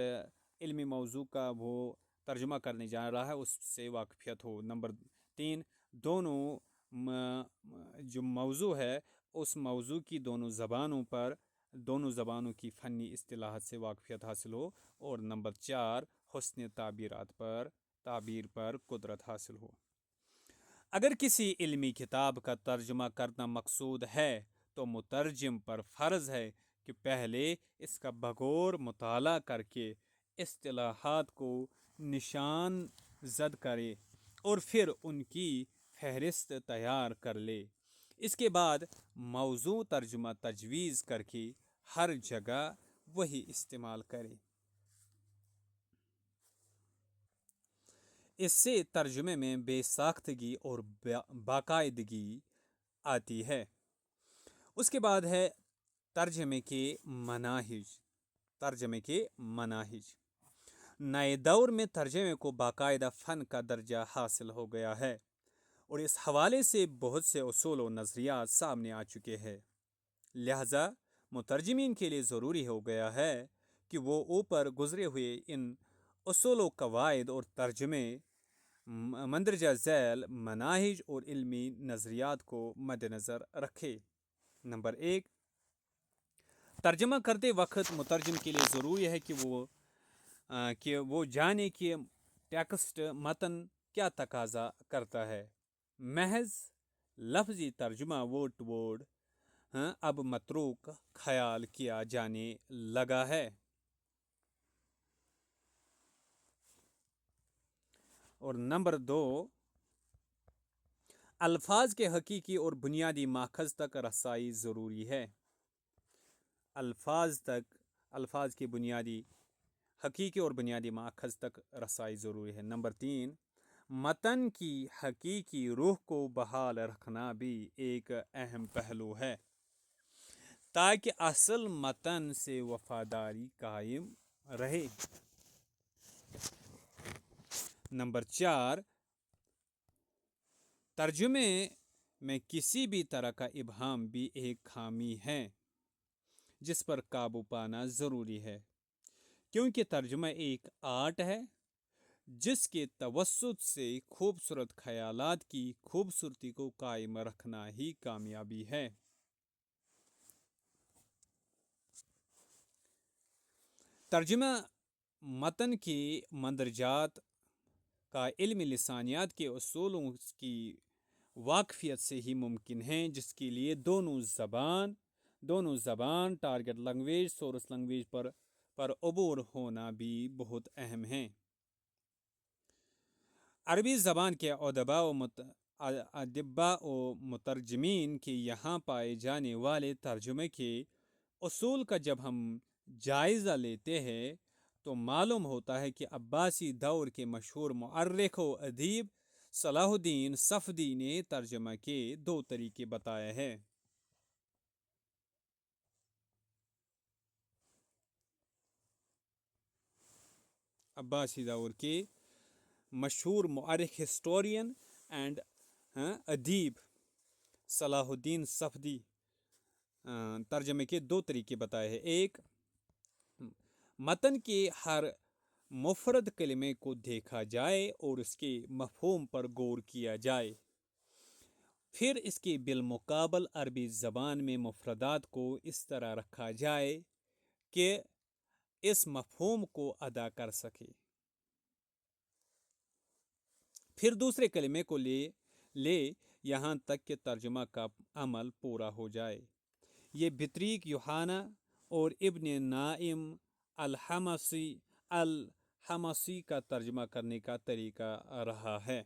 علمی موضوع کا وہ ترجمہ کرنے جا رہا ہے اس سے واقفیت ہو۔ نمبر 3، دونوں جو موضوع ہے اس موضوع کی دونوں زبانوں کی فنی اصطلاحات سے واقفیت حاصل ہو۔ اور نمبر 4، حسن تعبیر پر قدرت حاصل ہو۔ اگر کسی علمی کتاب کا ترجمہ کرنا مقصود ہے تو مترجم پر فرض ہے کہ پہلے اس کا بغور مطالعہ کر کے اصطلاحات کو نشان زد کرے اور پھر ان کی فہرست تیار کر لے۔ اس کے بعد موضوع ترجمہ تجویز کر کے ہر جگہ وہی استعمال کرے۔ اس سے ترجمے میں بے ساختگی اور باقاعدگی آتی ہے۔ اس کے بعد ہے ترجمے کے مناہج۔ نئے دور میں ترجمے کو باقاعدہ فن کا درجہ حاصل ہو گیا ہے اور اس حوالے سے بہت سے اصول و نظریات سامنے آ چکے ہیں۔ لہذا مترجمین کے لیے ضروری ہو گیا ہے کہ وہ اوپر گزرے ہوئے ان اصول و قواعد اور ترجمے مندرجہ ذیل مناہج اور علمی نظریات کو مد نظر رکھے۔ نمبر 1، ترجمہ کرتے وقت مترجم کے لیے ضروری ہے کہ وہ جانے کہ ٹیکسٹ متن کیا تقاضا کرتا ہے۔ محض لفظی ترجمہ ورڈ ٹو ورڈ اب متروک خیال کیا جانے لگا ہے۔ اور نمبر 2، الفاظ کے حقیقی اور بنیادی ماخذ تک رسائی ضروری ہے۔ الفاظ کے حقیقی اور بنیادی ماخذ تک رسائی ضروری ہے۔ نمبر 3، متن کی حقیقی روح کو بحال رکھنا بھی ایک اہم پہلو ہے تاکہ اصل متن سے وفاداری قائم رہے۔ نمبر 4، ترجمے میں کسی بھی طرح کا ابہام بھی ایک خامی ہے جس پر قابو پانا ضروری ہے، کیونکہ ترجمہ ایک آرٹ ہے جس کے توسط سے خوبصورت خیالات کی خوبصورتی کو قائم رکھنا ہی کامیابی ہے۔ ترجمہ متن کی مندرجات کا علمی لسانیات کے اصولوں کی واقفیت سے ہی ممکن ہے، جس کے لیے دونوں زبان ٹارگٹ لینگویج سورس لینگویج پر عبور ہونا بھی بہت اہم ہے۔ عربی زبان کے ادباء و مترجمین کے یہاں پائے جانے والے ترجمے کے اصول کا جب ہم جائزہ لیتے ہیں تو معلوم ہوتا ہے کہ عباسی دور کے مشہور مؤرخ و ادیب صلاح الدین صفدی نے ترجمہ کے 2 طریقے بتائے ہیں۔ عباسی دور کے مشہور مؤرخ ہسٹورین اینڈ ادیب صلاح الدین صفدی ترجمے کے 2 طریقے بتائے ہیں۔ ایک، متن کے ہر مفرد کلمے کو دیکھا جائے اور اس کے مفہوم پر غور کیا جائے۔ پھر اس کے بالمقابل عربی زبان میں مفردات کو اس طرح رکھا جائے کہ اس مفہوم کو ادا کر سکے، پھر دوسرے کلمے کو لے یہاں تک کہ ترجمہ کا عمل پورا ہو جائے۔ یہ بطریق یوحنا اور ابن نائم الحمصی کا ترجمہ کرنے کا طریقہ رہا ہے۔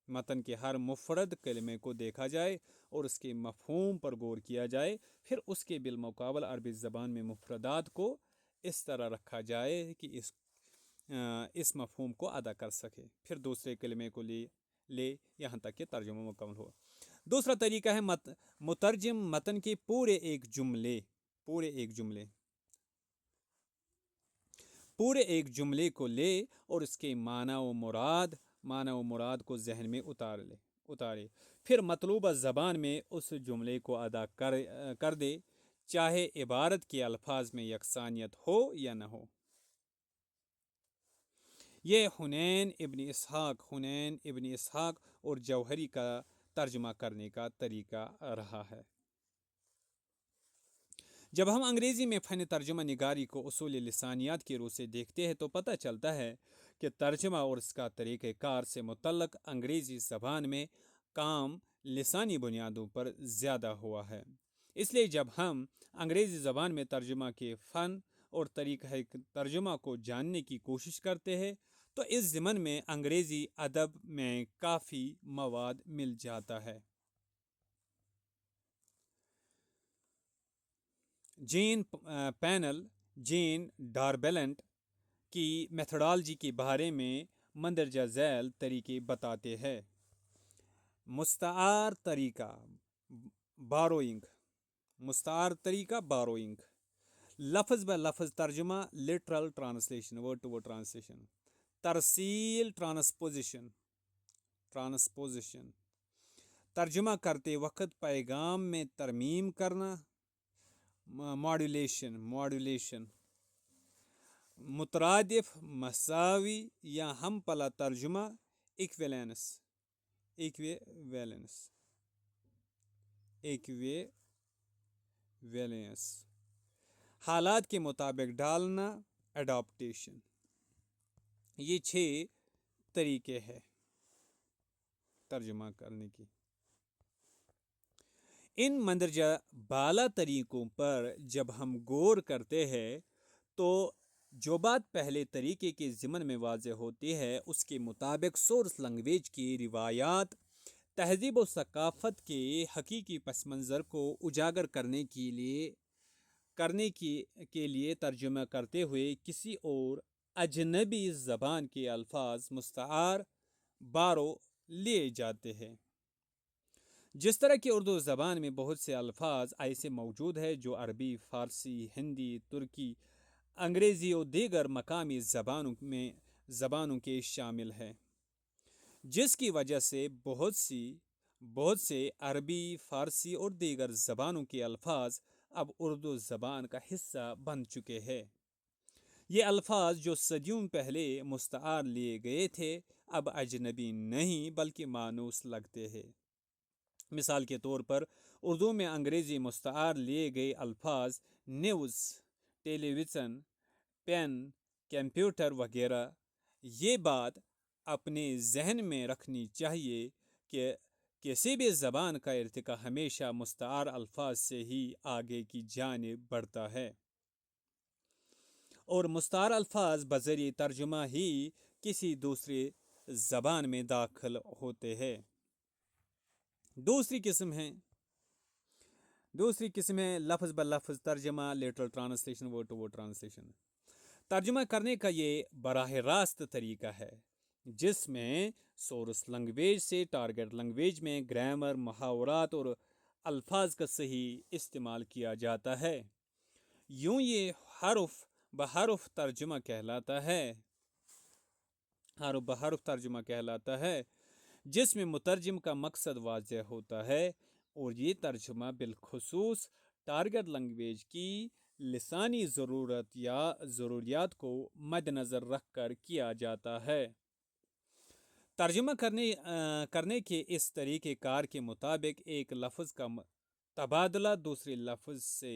متن کے ہر مفرد کلمے کو دیکھا جائے اور اس کے مفہوم پر غور کیا جائے، پھر اس کے بالمقابل عربی زبان میں مفردات کو اس طرح رکھا جائے کہ اس مفہوم کو ادا کر سکے، پھر دوسرے کلمے کو لے یہاں تک کہ ترجمہ مکمل ہو۔ دوسرا طریقہ ہے مترجم متن کے پورے ایک جملے کو لے اور اس کے معنی و مراد کو ذہن میں اتارے، پھر مطلوبہ زبان میں اس جملے کو ادا کر دے، چاہے عبارت کے الفاظ میں یکسانیت ہو یا نہ ہو۔ یہ حنین ابن اسحاق اور جوہری کا ترجمہ کرنے کا طریقہ رہا ہے۔ جب ہم انگریزی میں فن ترجمہ نگاری کو اصول لسانیات کی روح سے دیکھتے ہیں تو پتہ چلتا ہے کہ ترجمہ اور اس کا طریقہ کار سے متعلق انگریزی زبان میں کام لسانی بنیادوں پر زیادہ ہوا ہے۔ اس لیے جب ہم انگریزی زبان میں ترجمہ کے فن اور طریقہ ترجمہ کو جاننے کی کوشش کرتے ہیں تو اس ضمن میں انگریزی ادب میں کافی مواد مل جاتا ہے۔ جین ڈاربلنٹ کی میتھڈالوجی کے بارے میں مندرجہ ذیل طریقے بتاتے ہیں۔ مستعار طریقہ باروئنگ، لفظ بہ لفظ ترجمہ literal translation, word to word translation, ترسیل ٹرانسپوزیشن، ترجمہ کرتے وقت پیغام میں ترمیم کرنا، ماڈولیشن، مترادف، مساوی یا ہم پلہ ترجمہ، ایکویویلنس، حالات کے مطابق ڈالنا، اڈاپٹیشن۔ یہ 6 طریقے ہیں ترجمہ کرنے کی۔ ان مندرجہ بالا طریقوں پر جب ہم غور کرتے ہیں تو جو بات پہلے طریقے کے ضمن میں واضح ہوتی ہے اس کے مطابق سورس لینگویج کی روایات، تہذیب و ثقافت کے حقیقی پس منظر کو اجاگر کرنے کے لیے ترجمہ کرتے ہوئے کسی اور اجنبی زبان کے الفاظ مستعار بارو لیے جاتے ہیں۔ جس طرح کہ اردو زبان میں بہت سے الفاظ ایسے موجود ہیں جو عربی، فارسی، ہندی، ترکی، انگریزی اور دیگر مقامی زبانوں کے شامل ہیں، جس کی وجہ سے بہت سے عربی، فارسی اور دیگر زبانوں کے الفاظ اب اردو زبان کا حصہ بن چکے ہیں۔ یہ الفاظ جو صدیوں پہلے مستعار لیے گئے تھے اب اجنبی نہیں بلکہ مانوس لگتے ہیں۔ مثال کے طور پر اردو میں انگریزی مستعار لیے گئے الفاظ نیوز، ٹیلی ویژن، پین، کمپیوٹر وغیرہ۔ یہ بات اپنے ذہن میں رکھنی چاہیے کہ کسی بھی زبان کا ارتقاء ہمیشہ مستعار الفاظ سے ہی آگے کی جانب بڑھتا ہے، اور مستعار الفاظ بذریعہ ترجمہ ہی کسی دوسری زبان میں داخل ہوتے ہیں۔ دوسری قسم ہے لفظ بہ لفظ ترجمہ، literal translation, word to word translation. ترجمہ کرنے کا یہ براہ راست طریقہ ہے جس میں سورس لینگویج سے ٹارگٹ لینگویج میں گرامر، محاورات اور الفاظ کا صحیح استعمال کیا جاتا ہے۔ یوں یہ حرف بحرف ترجمہ کہلاتا ہے جس میں مترجم کا مقصد واضح ہوتا ہے، اور یہ ترجمہ بالخصوص ٹارگٹ لینگویج کی لسانی ضروریات کو مد نظر رکھ کر کیا جاتا ہے۔ ترجمہ کرنے کے اس طریقہ کار کے مطابق ایک لفظ کا تبادلہ دوسرے لفظ سے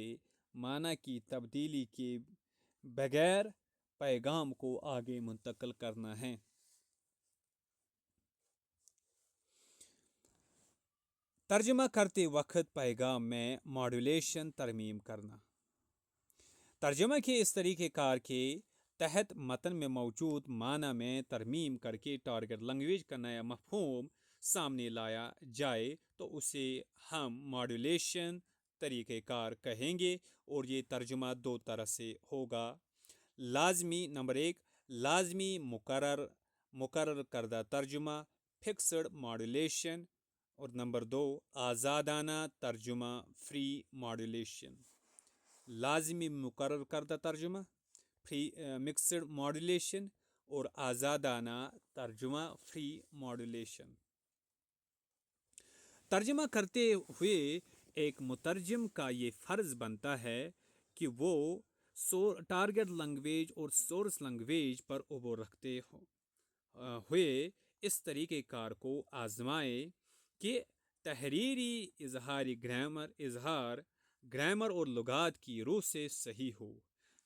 معنی کی تبدیلی کے بغیر پیغام کو آگے منتقل کرنا ہے۔ ترجمہ کرتے وقت پیغام میں ماڈولیشن ترمیم کرنا۔ ترجمہ کے اس طریقہ کار کے تحت متن میں موجود معنی میں ترمیم کر کے ٹارگٹ لینگویج کا نیا مفہوم سامنے لایا جائے تو اسے ہم ماڈولیشن طریقہ کار کہیں گے، اور یہ ترجمہ دو طرح سے ہوگا۔ لازمی، نمبر 1، لازمی مقرر کردہ ترجمہ فکسڈ ماڈولیشن، اور نمبر 2، آزادانہ ترجمہ فری ماڈولیشن۔ لازمی مقرر کردہ ترجمہ مکسڈ ماڈولیشن اور آزادانہ ترجمہ فری ماڈولیشن۔ ترجمہ کرتے ہوئے ایک مترجم کا یہ فرض بنتا ہے کہ وہ ٹارگٹ لینگویج اور سورس لینگویج پر عبور رکھتے ہوئے اس طریقہ کار کو آزمائے کہ تحریری اظہار گرامر اور لغات کی روح سے صحیح ہو،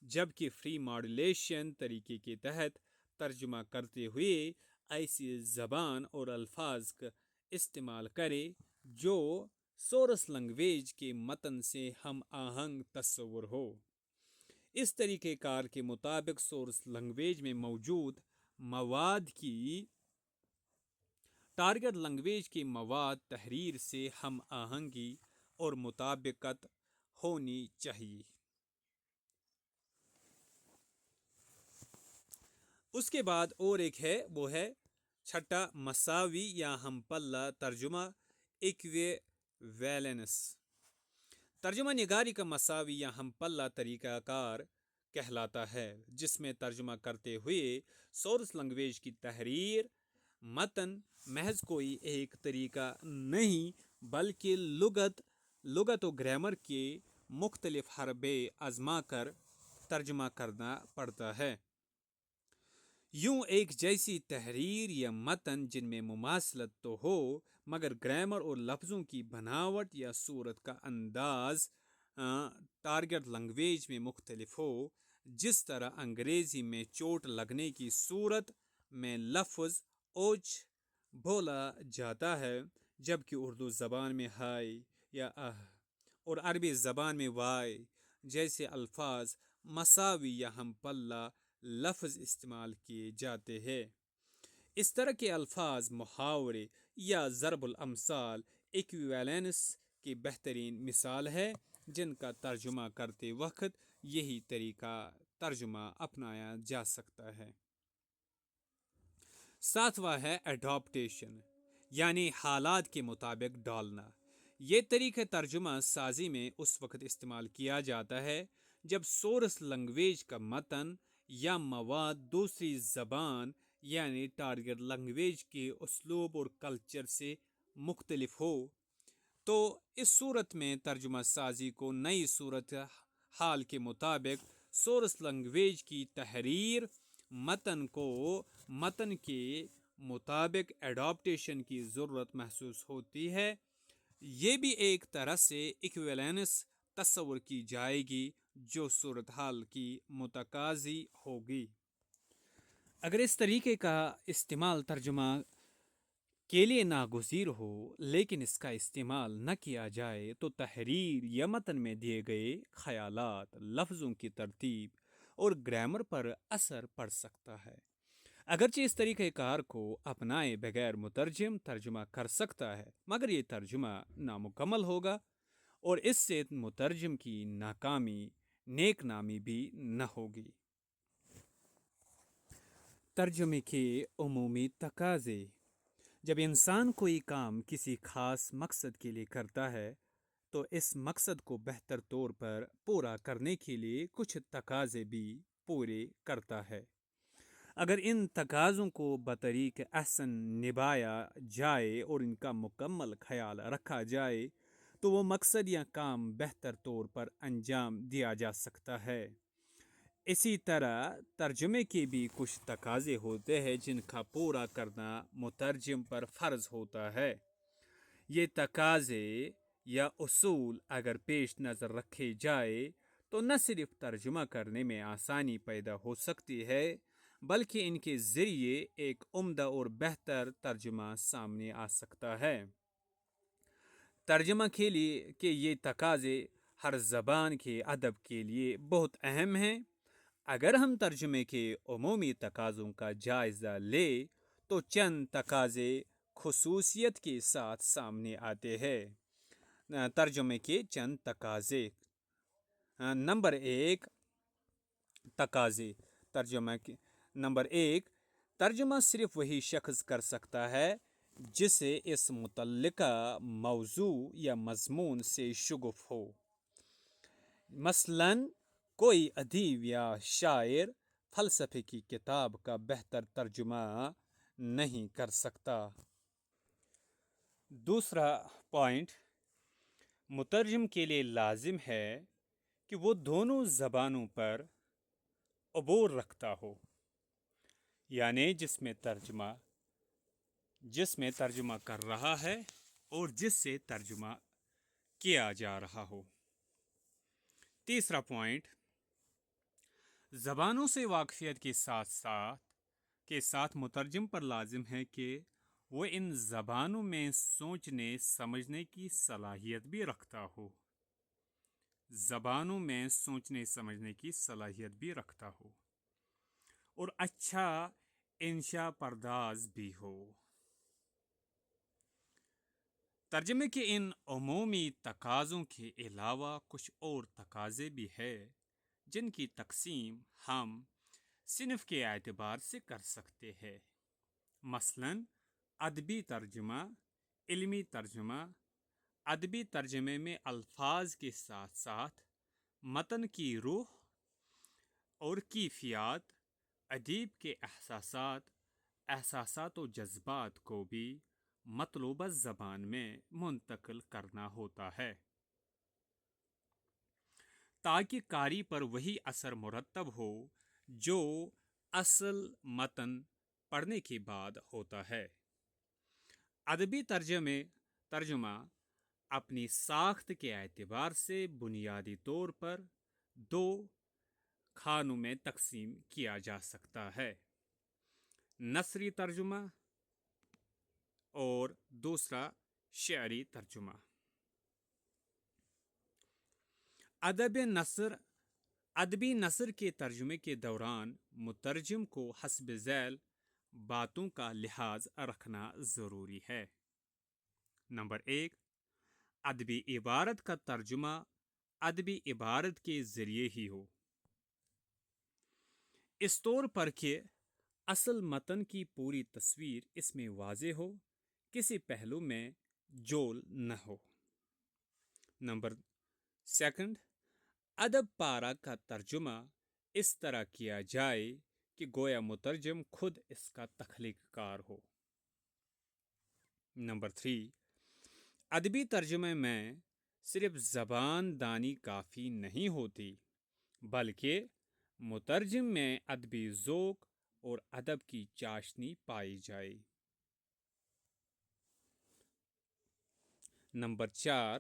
جبکہ فری ماڈولیشن طریقے کے تحت ترجمہ کرتے ہوئے ایسی زبان اور الفاظ کا استعمال کرے جو سورس لینگویج کے متن سے ہم آہنگ تصور ہو۔ اس طریقہ کار کے مطابق سورس لینگویج میں موجود مواد کی ٹارگٹ لینگویج کے مواد تحریر سے ہم آہنگی اور مطابقت ہونی چاہیے۔ اس کے بعد اور ایک ہے، وہ ہے چھٹا مساوی یا ہم پلہ ترجمہ ایکویویلنس۔ ترجمہ نگاری کا مساوی یا ہم پلہ طریقہ کار کہلاتا ہے، جس میں ترجمہ کرتے ہوئے سورس لینگویج کی تحریر متن محض کوئی ایک طریقہ نہیں بلکہ لغت و گرامر کے مختلف حربے آزما کر ترجمہ کرنا پڑتا ہے۔ یوں ایک جیسی تحریر یا متن جن میں مماثلت تو ہو مگر گرامر اور لفظوں کی بناوٹ یا صورت کا انداز ٹارگٹ لینگویج میں مختلف ہو، جس طرح انگریزی میں چوٹ لگنے کی صورت میں لفظ اوچ بولا جاتا ہے، جبکہ اردو زبان میں ہائے یا اور عربی زبان میں وائے جیسے الفاظ مساوی یا ہم پلہ لفظ استعمال کیے جاتے ہیں۔ اس طرح کے الفاظ، محاورے یا ضرب الامثال ایکویویلنس کی بہترین مثال ہے، جن کا ترجمہ کرتے وقت یہی طریقہ ترجمہ اپنایا جا سکتا ہے۔ ساتواں ہے اڈاپٹیشن، یعنی حالات کے مطابق ڈالنا۔ یہ طریقہ ترجمہ سازی میں اس وقت استعمال کیا جاتا ہے جب سورس لینگویج کا متن یا مواد دوسری زبان یعنی ٹارگٹ لینگویج کے اسلوب اور کلچر سے مختلف ہو، تو اس صورت میں ترجمہ سازی کو نئی صورت حال کے مطابق سورس لینگویج کی تحریر متن کے مطابق اڈاپٹیشن کی ضرورت محسوس ہوتی ہے۔ یہ بھی ایک طرح سے ایکویویلنس تصور کی جائے گی جو صورتحال کی متقاضی ہوگی۔ اگر اس طریقے کا استعمال ترجمہ کے لیے ناگزیر ہو لیکن اس کا استعمال نہ کیا جائے تو تحریر یا متن میں دیے گئے خیالات، لفظوں کی ترتیب اور گرامر پر اثر پڑ سکتا ہے۔ اگرچہ اس طریقہ کار کو اپنائے بغیر مترجم ترجمہ کر سکتا ہے، مگر یہ ترجمہ نامکمل ہوگا اور اس سے مترجم کی نیک نامی بھی نہ ہوگی۔ ترجمے کے عمومی تقاضے: جب انسان کوئی کام کسی خاص مقصد کے لیے کرتا ہے تو اس مقصد کو بہتر طور پر پورا کرنے کے لیے کچھ تقاضے بھی پورے کرتا ہے۔ اگر ان تقاضوں کو بطریق احسن نبھایا جائے اور ان کا مکمل خیال رکھا جائے تو وہ مقصد یا کام بہتر طور پر انجام دیا جا سکتا ہے۔ اسی طرح ترجمے کے بھی کچھ تقاضے ہوتے ہیں جن کا پورا کرنا مترجم پر فرض ہوتا ہے۔ یہ تقاضے یا اصول اگر پیش نظر رکھے جائے تو نہ صرف ترجمہ کرنے میں آسانی پیدا ہو سکتی ہے بلکہ ان کے ذریعے ایک عمدہ اور بہتر ترجمہ سامنے آ سکتا ہے۔ ترجمہ کے لیے کہ یہ تقاضے ہر زبان کے ادب کے لیے بہت اہم ہیں۔ اگر ہم ترجمے کے عمومی تقاضوں کا جائزہ لیں تو چند تقاضے خصوصیت کے ساتھ سامنے آتے ہیں۔ ترجمے کے چند تقاضے۔ نمبر 1 تقاضے نمبر 1 ترجمہ صرف وہی شخص کر سکتا ہے جسے اس متعلقہ موضوع یا مضمون سے شغف ہو۔ مثلاً کوئی ادیب یا شاعر فلسفے کی کتاب کا بہتر ترجمہ نہیں کر سکتا۔ دوسرا پوائنٹ، مترجم کے لیے لازم ہے کہ وہ دونوں زبانوں پر عبور رکھتا ہو، یعنی جس میں ترجمہ کر رہا ہے اور جس سے ترجمہ کیا جا رہا ہو۔ تیسرا پوائنٹ، زبانوں سے واقفیت کے ساتھ مترجم پر لازم ہے کہ وہ ان زبانوں میں سوچنے سمجھنے کی صلاحیت بھی رکھتا ہو۔ اور اچھا انشا پرداز بھی ہو۔ ترجمے کے ان عمومی تقاضوں کے علاوہ کچھ اور تقاضے بھی ہیں جن کی تقسیم ہم صنف کے اعتبار سے کر سکتے ہیں۔ مثلاً ادبی ترجمہ، علمی ترجمہ۔ ادبی ترجمے میں الفاظ کے ساتھ ساتھ متن کی روح اور کیفیات، ادیب کے احساسات و جذبات کو بھی مطلوبہ زبان میں منتقل کرنا ہوتا ہے تاکہ قاری پر وہی اثر مرتب ہو جو اصل متن پڑھنے کے بعد ہوتا ہے۔ ادبی ترجمہ اپنی ساخت کے اعتبار سے بنیادی طور پر دو خانوں میں تقسیم کیا جا سکتا ہے: نثری ترجمہ اور دوسرا شعری ترجمہ۔ ادبی نثر کے ترجمے کے دوران مترجم کو حسب ذیل باتوں کا لحاظ رکھنا ضروری ہے۔ نمبر 1، ادبی عبارت کا ترجمہ ادبی عبارت کے ذریعے ہی ہو، اس طور پر کہ اصل متن کی پوری تصویر اس میں واضح ہو، کسی پہلو میں جول نہ ہو۔ نمبر 2، ادب پارہ کا ترجمہ اس طرح کیا جائے کہ گویا مترجم خود اس کا تخلیق کار ہو۔ نمبر 3، ادبی ترجمے میں صرف زبان دانی کافی نہیں ہوتی بلکہ مترجم میں ادبی ذوق اور ادب کی چاشنی پائی جائے۔ نمبر 4،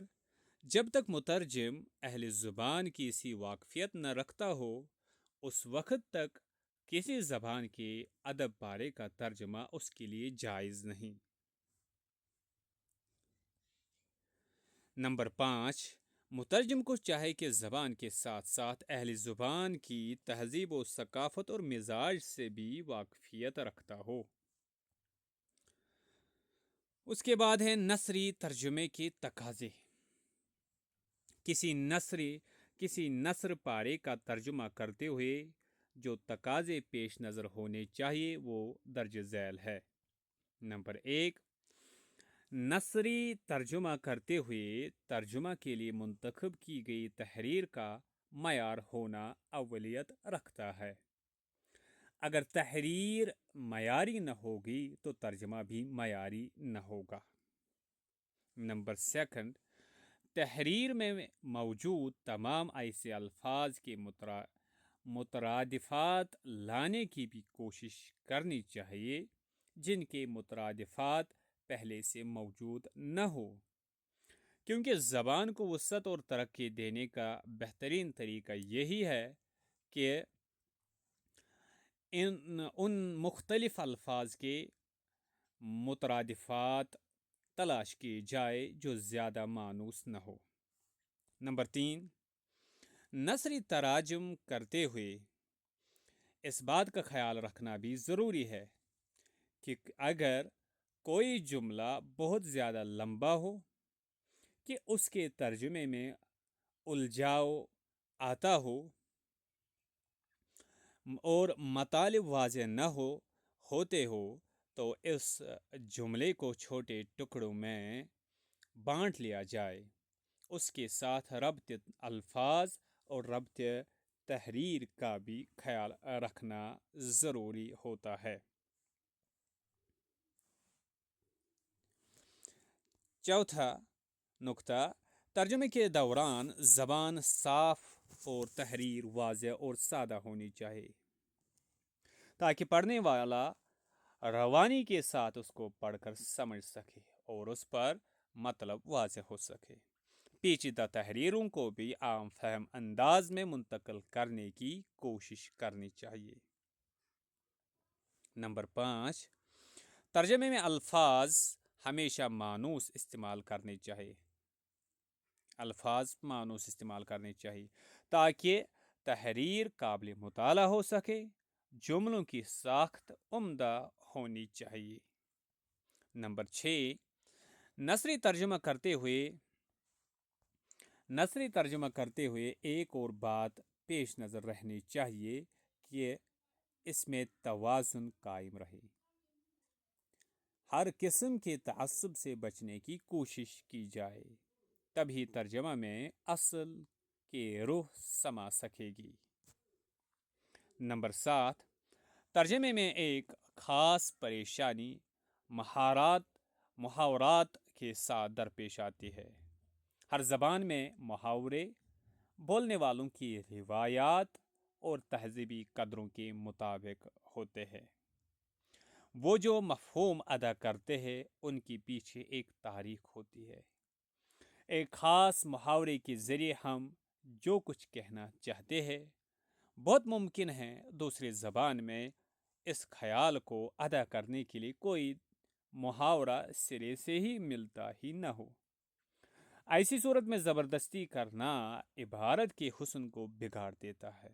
جب تک مترجم اہل زبان کی سی واقفیت نہ رکھتا ہو اس وقت تک کسی زبان کے ادب پارے کا ترجمہ اس کے لیے جائز نہیں۔ نمبر 5، مترجم کو چاہے کہ زبان کے ساتھ ساتھ اہل زبان کی تہذیب و ثقافت اور مزاج سے بھی واقفیت رکھتا ہو۔ اس کے بعد ہے نثری ترجمے کے تقاضے۔ کسی نثر پارے کا ترجمہ کرتے ہوئے جو تقاضے پیش نظر ہونے چاہیے وہ درج ذیل ہے۔ نمبر 1، نثری ترجمہ کرتے ہوئے ترجمہ کے لیے منتخب کی گئی تحریر کا معیار ہونا اولیت رکھتا ہے۔ اگر تحریر معیاری نہ ہوگی تو ترجمہ بھی معیاری نہ ہوگا۔ نمبر 2، تحریر میں موجود تمام ایسے الفاظ کے مترادفات لانے کی بھی کوشش کرنی چاہیے جن کے مترادفات پہلے سے موجود نہ ہو، کیونکہ زبان کو وسعت اور ترقی دینے کا بہترین طریقہ یہی ہے کہ ان مختلف الفاظ کے مترادفات تلاش کی جائے جو زیادہ مانوس نہ ہو۔ نمبر 3، نثری تراجم کرتے ہوئے اس بات کا خیال رکھنا بھی ضروری ہے کہ اگر کوئی جملہ بہت زیادہ لمبا ہو کہ اس کے ترجمے میں الجھاؤ آتا ہو اور مطالب واضح نہ ہوتے ہو تو اس جملے کو چھوٹے ٹکڑوں میں بانٹ لیا جائے۔ اس کے ساتھ ربط الفاظ اور ربط تحریر کا بھی خیال رکھنا ضروری ہوتا ہے۔ چوتھا نقطہ، ترجمے کے دوران زبان صاف اور تحریر واضح اور سادہ ہونی چاہیے تاکہ پڑھنے والا روانی کے ساتھ اس کو پڑھ کر سمجھ سکے اور اس پر مطلب واضح ہو سکے۔ پیچیدہ تحریروں کو بھی عام فہم انداز میں منتقل کرنے کی کوشش کرنی چاہیے۔ نمبر 5، ترجمے میں الفاظ ہمیشہ مانوس استعمال کرنے چاہیے۔ تاکہ تحریر قابل مطالعہ ہو سکے۔ جملوں کی ساخت عمدہ ہونی چاہیے۔ نمبر 6، نثری ترجمہ کرتے ہوئے ایک اور بات پیش نظر رہنی چاہیے کہ اس میں توازن قائم رہے۔ ہر قسم کے تعصب سے بچنے کی کوشش کی جائے، تبھی ترجمہ میں اصل کی روح سما سکے گی۔ نمبر 7، ترجمے میں ایک خاص پریشانی محاورات کے ساتھ درپیش آتی ہے۔ ہر زبان میں محاورے بولنے والوں کی روایات اور تہذیبی قدروں کے مطابق ہوتے ہیں۔ وہ جو مفہوم ادا کرتے ہیں ان کے پیچھے ایک تاریخ ہوتی ہے۔ ایک خاص محاورے کے ذریعے ہم جو کچھ کہنا چاہتے ہیں بہت ممکن ہے دوسری زبان میں اس خیال کو ادا کرنے کے لیے کوئی محاورہ سرے سے ہی ملتا ہی نہ ہو۔ ایسی صورت میں زبردستی کرنا عبارت کے حسن کو بگاڑ دیتا ہے۔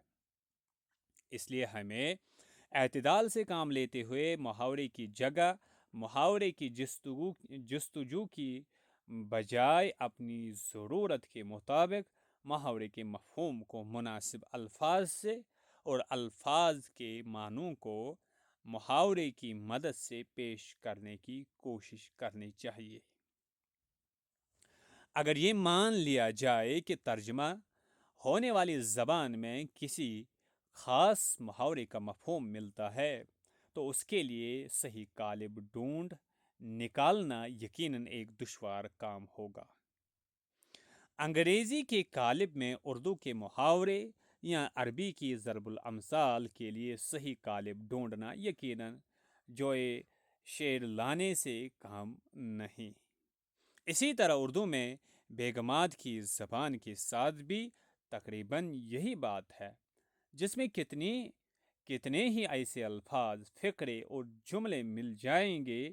اس لیے ہمیں اعتدال سے کام لیتے ہوئے محاورے کی جگہ محاورے کی جستجو کی بجائے اپنی ضرورت کے مطابق محاورے کے مفہوم کو مناسب الفاظ سے اور الفاظ کے معنوں کو محاورے کی مدد سے پیش کرنے کی کوشش کرنی چاہیے۔ اگر یہ مان لیا جائے کہ ترجمہ ہونے والی زبان میں کسی خاص محاورے کا مفہوم ملتا ہے تو اس کے لیے صحیح قالب ڈھونڈ نکالنا یقیناً ایک دشوار کام ہوگا۔ انگریزی کے قالب میں اردو کے محاورے یا عربی کی ضرب الامثال کے لیے صحیح قالب ڈھونڈنا یقیناً جوئے شعر لانے سے کام نہیں۔ اسی طرح اردو میں بیگمات کی زبان کے ساتھ بھی تقریباً یہی بات ہے، جس میں کتنے ہی ایسے الفاظ، فقرے اور جملے مل جائیں گے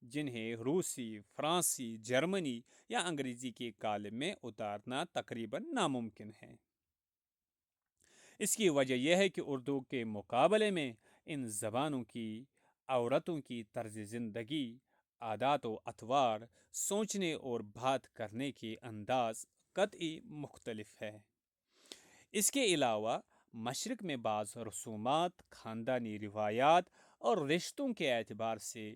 جنہیں روسی، فرانسی، جرمنی یا انگریزی کے قالب میں اتارنا تقریباً ناممکن ہے۔ اس کی وجہ یہ ہے کہ اردو کے مقابلے میں ان زبانوں کی عورتوں کی طرز زندگی، عادات و اطوار، سوچنے اور بات کرنے کے انداز قطعی مختلف ہے۔ اس کے علاوہ مشرق میں بعض رسومات، خاندانی روایات اور رشتوں کے اعتبار سے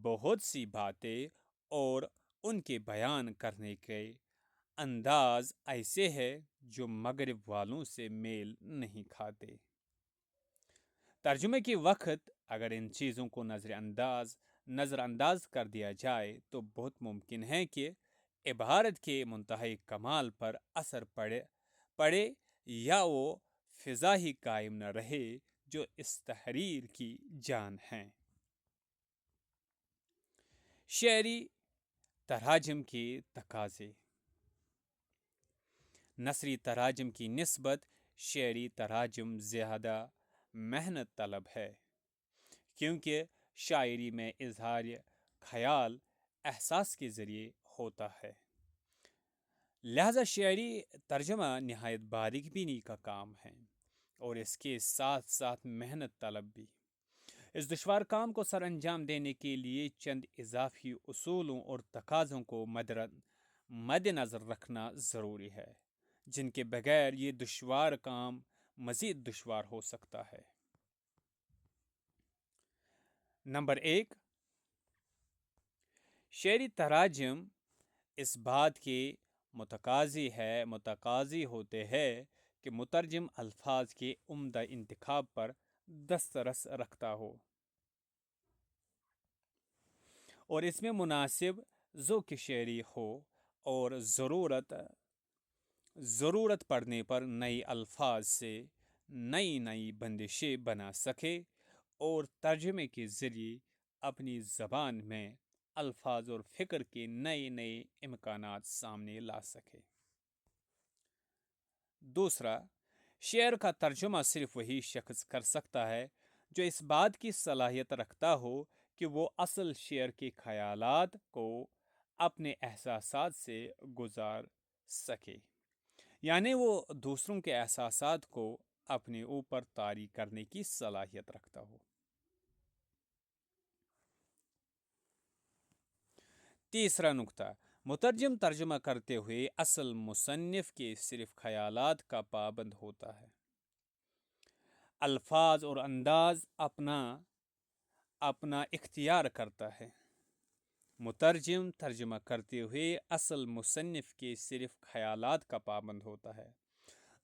بہت سی باتیں اور ان کے بیان کرنے کے انداز ایسے ہیں جو مغرب والوں سے میل نہیں کھاتے۔ ترجمے کے وقت اگر ان چیزوں کو نظر انداز کر دیا جائے تو بہت ممکن ہے کہ عبارت کے منتہائی کمال پر اثر پڑے یا وہ فضا ہی قائم نہ رہے جو اس تحریر کی جان ہیں۔ شعری تراجم کے تقاضے۔ نثری تراجم کی نسبت شعری تراجم زیادہ محنت طلب ہے، کیونکہ شاعری میں اظہار خیال احساس کے ذریعے ہوتا ہے، لہذا شعری ترجمہ نہایت باریک بینی کا کام ہے اور اس کے ساتھ ساتھ محنت طلب بھی۔ اس دشوار کام کو سر انجام دینے کے لیے چند اضافی اصولوں اور تقاضوں کو مد نظر رکھنا ضروری ہے، جن کے بغیر یہ دشوار کام مزید دشوار ہو سکتا ہے۔ نمبر 1، شعری تراجم اس بات کے متقاضی ہوتے ہیں کہ مترجم الفاظ کے عمدہ انتخاب پر دسترس رکھتا ہو اور اس میں مناسب ذوق شعری ہو اور ضرورت پڑنے پر نئے الفاظ سے نئی بندشیں بنا سکے اور ترجمے کے ذریعے اپنی زبان میں الفاظ اور فکر کے نئے امکانات سامنے لا سکے۔ دوسرا، شعر کا ترجمہ صرف وہی شخص کر سکتا ہے جو اس بات کی صلاحیت رکھتا ہو کہ وہ اصل شعر کے خیالات کو اپنے احساسات سے گزار سکے، یعنی وہ دوسروں کے احساسات کو اپنے اوپر طاری کرنے کی صلاحیت رکھتا ہو۔ تیسرا نکتہ، مترجم ترجمہ کرتے ہوئے اصل مصنف کے صرف خیالات کا پابند ہوتا ہے، الفاظ اور انداز اپنا اختیار کرتا ہے۔ مترجم ترجمہ کرتے ہوئے اصل مصنف کے صرف خیالات کا پابند ہوتا ہے،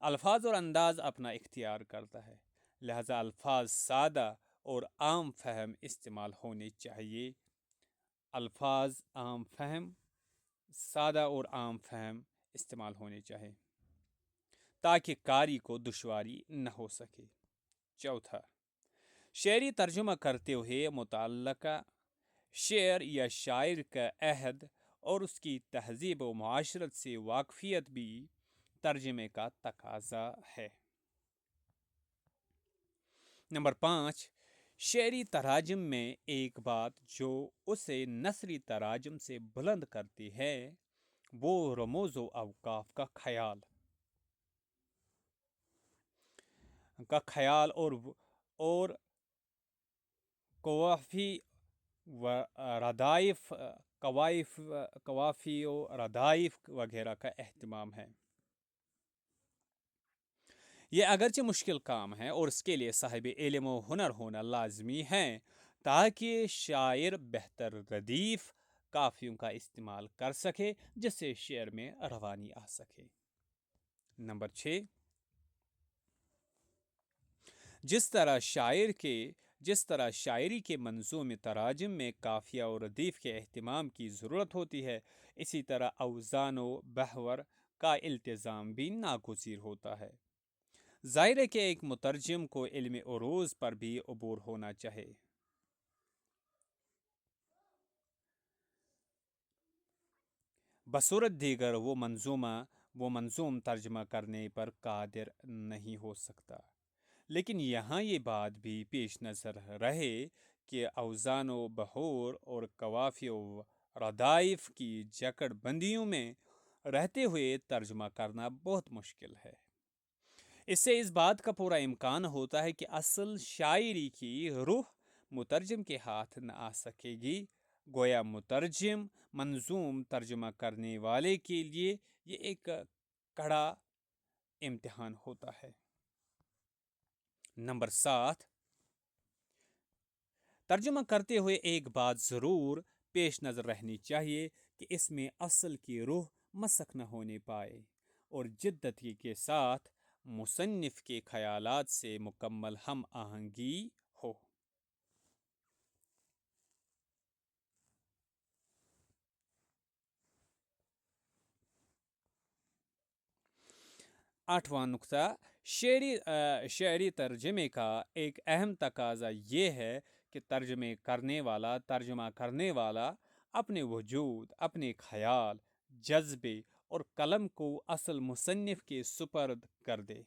الفاظ اور انداز اپنا اختیار کرتا ہے، لہذا الفاظ سادہ اور عام فہم استعمال ہونے چاہیے۔ استعمال ہونے چاہیے تاکہ قاری کو دشواری نہ ہو سکے۔ چوتھا، شعری ترجمہ کرتے ہوئے متعلقہ شعر یا شاعر کا عہد اور اس کی تہذیب و معاشرت سے واقفیت بھی ترجمے کا تقاضا ہے۔ نمبر 5، شعری تراجم میں ایک بات جو اسے نثری تراجم سے بلند کرتی ہے وہ رموز و اوقاف کا خیال اور قوافی و ردائف وغیرہ کا اہتمام ہے۔ یہ اگرچہ مشکل کام ہے اور اس کے لیے صاحب علم و ہنر ہونا لازمی ہے تاکہ شاعر بہتر ردیف قافیوں کا استعمال کر سکے جس سے شعر میں روانی آ سکے۔ نمبر 6، جس طرح شاعری کے منظوم تراجم میں قافیہ اور ردیف کے اہتمام کی ضرورت ہوتی ہے، اسی طرح اوزان و بحور کا التزام بھی ناگزیر ہوتا ہے۔ ظاہر ہے کہ ایک مترجم کو علم عروض پر بھی عبور ہونا چاہیے۔ بصورت دیگر وہ منظوم ترجمہ کرنے پر قادر نہیں ہو سکتا، لیکن یہاں یہ بات بھی پیش نظر رہے کہ اوزان و بحور اور قوافی و ردائف کی جکڑ بندیوں میں رہتے ہوئے ترجمہ کرنا بہت مشکل ہے۔ اس سے اس بات کا پورا امکان ہوتا ہے کہ اصل شاعری کی روح مترجم کے ہاتھ نہ آ سکے گی، گویا مترجم منظوم ترجمہ کرنے والے کے لیے یہ ایک کڑا امتحان ہوتا ہے۔ نمبر 7، ترجمہ کرتے ہوئے ایک بات ضرور پیش نظر رہنی چاہیے کہ اس میں اصل کی روح مسخ نہ ہونے پائے اور جدت کے ساتھ مصنف کے خیالات سے مکمل ہم آہنگی ہو۔ 8واں نقطہ، شعری ترجمے کا ایک اہم تقاضا یہ ہے کہ ترجمہ کرنے والا اپنے وجود، اپنے خیال، جذبے اور قلم کو اصل مصنف کے سپرد کر دے،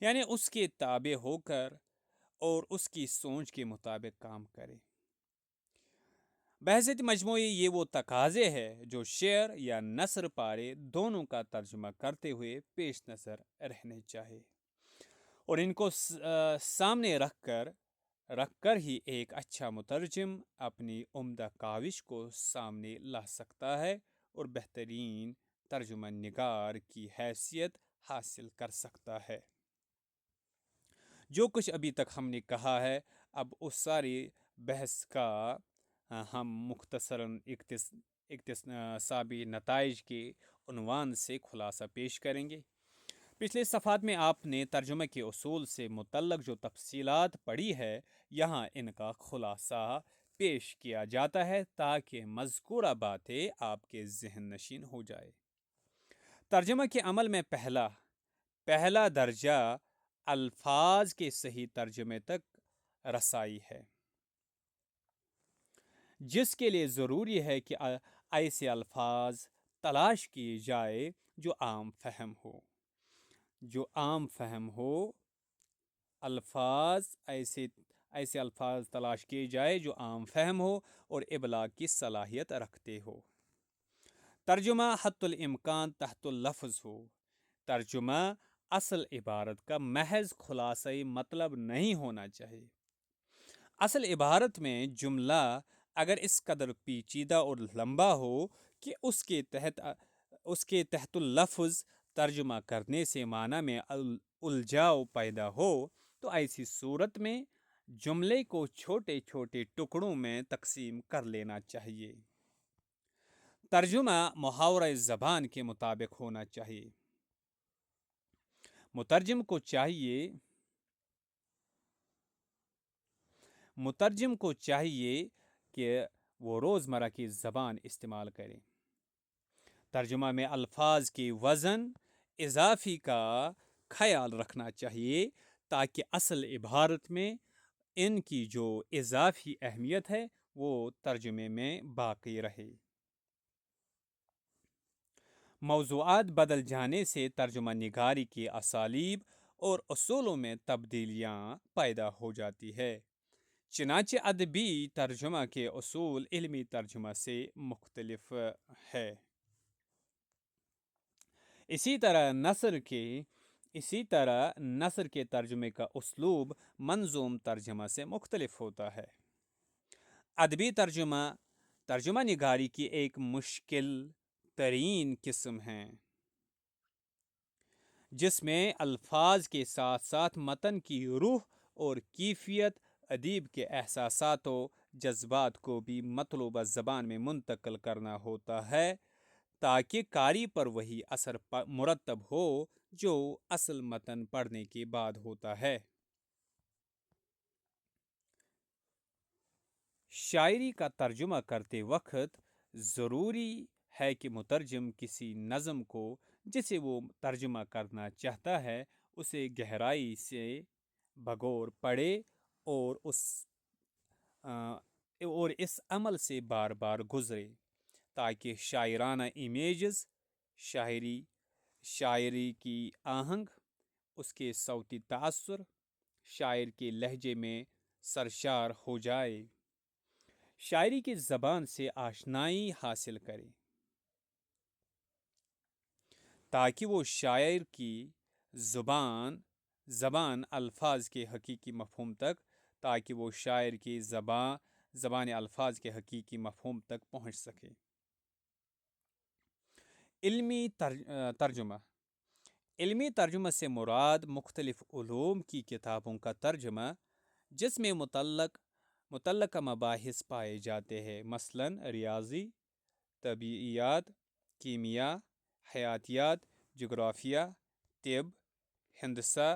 یعنی اس کے تابع ہو کر اور اس کی سوچ کے مطابق کام کرے۔ بحثیت مجموعی یہ وہ تقاضے ہے جو شعر یا نثر پارے دونوں کا ترجمہ کرتے ہوئے پیش نظر رہنے چاہیے، اور ان کو سامنے رکھ کر ہی ایک اچھا مترجم اپنی عمدہ کاوش کو سامنے لا سکتا ہے اور بہترین ترجمہ نگار کی حیثیت حاصل کر سکتا ہے۔ جو کچھ ابھی تک ہم نے کہا ہے، اب اس ساری بحث کا ہم مختصراً اقتصابی نتائج کے عنوان سے خلاصہ پیش کریں گے۔ پچھلے صفحات میں آپ نے ترجمہ کے اصول سے متعلق جو تفصیلات پڑھی ہے، یہاں ان کا خلاصہ پیش کیا جاتا ہے تاکہ مذکورہ باتیں آپ کے ذہن نشین ہو جائے۔ ترجمہ کے عمل میں پہلا درجہ الفاظ کے صحیح ترجمے تک رسائی ہے، جس کے لیے ضروری ہے کہ ایسے الفاظ تلاش کیے جائے جو عام فہم ہو۔ ایسے الفاظ تلاش کیے جائے جو عام فہم ہو اور ابلاغ کی صلاحیت رکھتے ہو۔ ترجمہ حتی الامکان تحت اللفظ ہو۔ ترجمہ اصل عبارت کا محض خلاصائی مطلب نہیں ہونا چاہیے۔ اصل عبارت میں جملہ اگر اس قدر پیچیدہ اور لمبا ہو کہ اس کے تحت اللفظ ترجمہ کرنے سے معنی میں الجھاؤ پیدا ہو، تو ایسی صورت میں جملے کو چھوٹے چھوٹے ٹکڑوں میں تقسیم کر لینا چاہیے۔ ترجمہ محاورہ زبان کے مطابق ہونا چاہیے۔ مترجم کو چاہیے کہ وہ روزمرہ کی زبان استعمال کرے۔ ترجمہ میں الفاظ کی وزن اضافی کا خیال رکھنا چاہیے تاکہ اصل عبارت میں ان کی جو اضافی اہمیت ہے وہ ترجمے میں باقی رہے۔ موضوعات بدل جانے سے ترجمہ نگاری کی اسالیب اور اصولوں میں تبدیلیاں پیدا ہو جاتی ہے، چنانچہ ادبی ترجمہ کے اصول علمی ترجمہ سے مختلف ہے۔ اسی طرح نثر کے ترجمے کا اسلوب منظوم ترجمہ سے مختلف ہوتا ہے۔ ادبی ترجمہ نگاری کی ایک مشکل ترین قسم ہے، جس میں الفاظ کے ساتھ ساتھ متن کی روح اور کیفیت، ادیب کے احساسات و جذبات کو بھی مطلوبہ زبان میں منتقل کرنا ہوتا ہے تاکہ قاری پر وہی اثر مرتب ہو جو اصل متن پڑھنے کے بعد ہوتا ہے۔ شاعری کا ترجمہ کرتے وقت ضروری ہے کہ مترجم کسی نظم کو جسے وہ ترجمہ کرنا چاہتا ہے اسے گہرائی سے بغور پڑھے اور اس عمل سے بار بار گزرے تاکہ شاعرانہ امیجز، شاعری کی آہنگ، اس کے صوتی تاثر شاعر کے لہجے میں سرشار ہو جائے، شاعری کی زبان سے آشنائی حاصل کرے تاکہ وہ شاعر کی زبان الفاظ کے حقیقی مفہوم تک پہنچ سکے۔ علمی ترجمہ سے مراد مختلف علوم کی کتابوں کا ترجمہ جس میں متعلقہ مباحث پائے جاتے ہیں، مثلاً ریاضی، طبیعیات، کیمیا، حیاتیات، جغرافیہ، طب، ہندسہ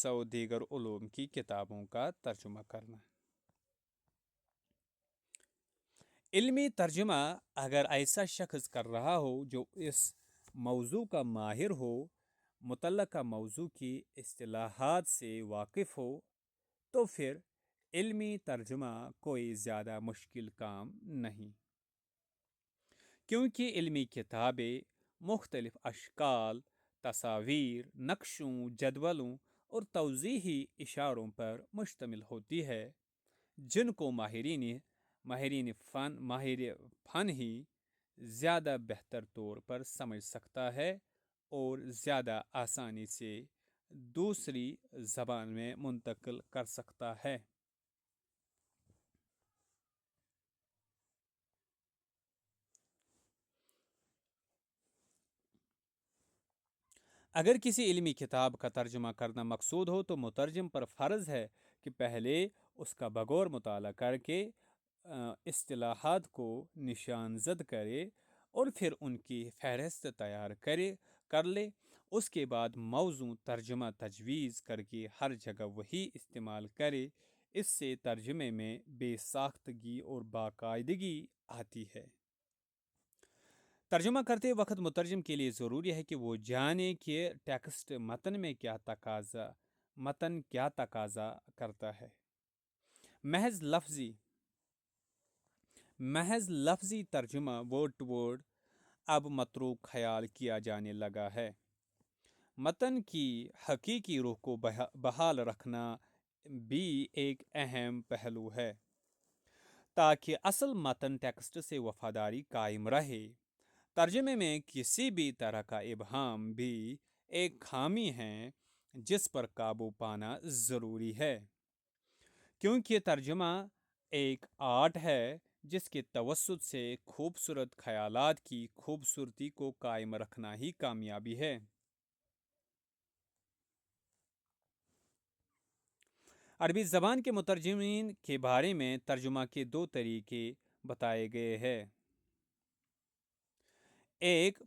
و دیگر علوم کی کتابوں کا ترجمہ کرنا۔ علمی ترجمہ اگر ایسا شخص کر رہا ہو جو اس موضوع کا ماہر ہو، متعلقہ موضوع کی اصطلاحات سے واقف ہو تو پھر علمی ترجمہ کوئی زیادہ مشکل کام نہیں، کیونکہ علمی کتابیں مختلف اشکال، تصاویر، نقشوں، جدولوں اور توضیحی اشاروں پر مشتمل ہوتی ہے، جن کو ماہر فن ہی زیادہ بہتر طور پر سمجھ سکتا ہے اور زیادہ آسانی سے دوسری زبان میں منتقل کر سکتا ہے۔ اگر کسی علمی کتاب کا ترجمہ کرنا مقصود ہو تو مترجم پر فرض ہے کہ پہلے اس کا بغور مطالعہ کر کے اصطلاحات کو نشان زد کرے اور پھر ان کی فہرست تیار کر لے۔ اس کے بعد موضوع ترجمہ تجویز کر کے ہر جگہ وہی استعمال کرے۔ اس سے ترجمے میں بے ساختگی اور باقاعدگی آتی ہے۔ ترجمہ کرتے وقت مترجم کے لیے ضروری ہے کہ وہ جانے کہ ٹیکسٹ متن کیا تقاضا کرتا ہے۔ محض لفظی ترجمہ ورڈ ٹو ورڈ اب متروک خیال کیا جانے لگا ہے۔ متن کی حقیقی روح کو بحال رکھنا بھی ایک اہم پہلو ہے، تاکہ اصل متن ٹیکسٹ سے وفاداری قائم رہے۔ ترجمے میں کسی بھی طرح کا ابہام بھی ایک خامی ہے جس پر قابو پانا ضروری ہے، کیونکہ ترجمہ ایک آرٹ ہے جس کے توسط سے خوبصورت خیالات کی خوبصورتی کو قائم رکھنا ہی کامیابی ہے۔ عربی زبان کے مترجمین کے بارے میں ترجمہ کے دو طریقے بتائے گئے ہیں۔ ایک،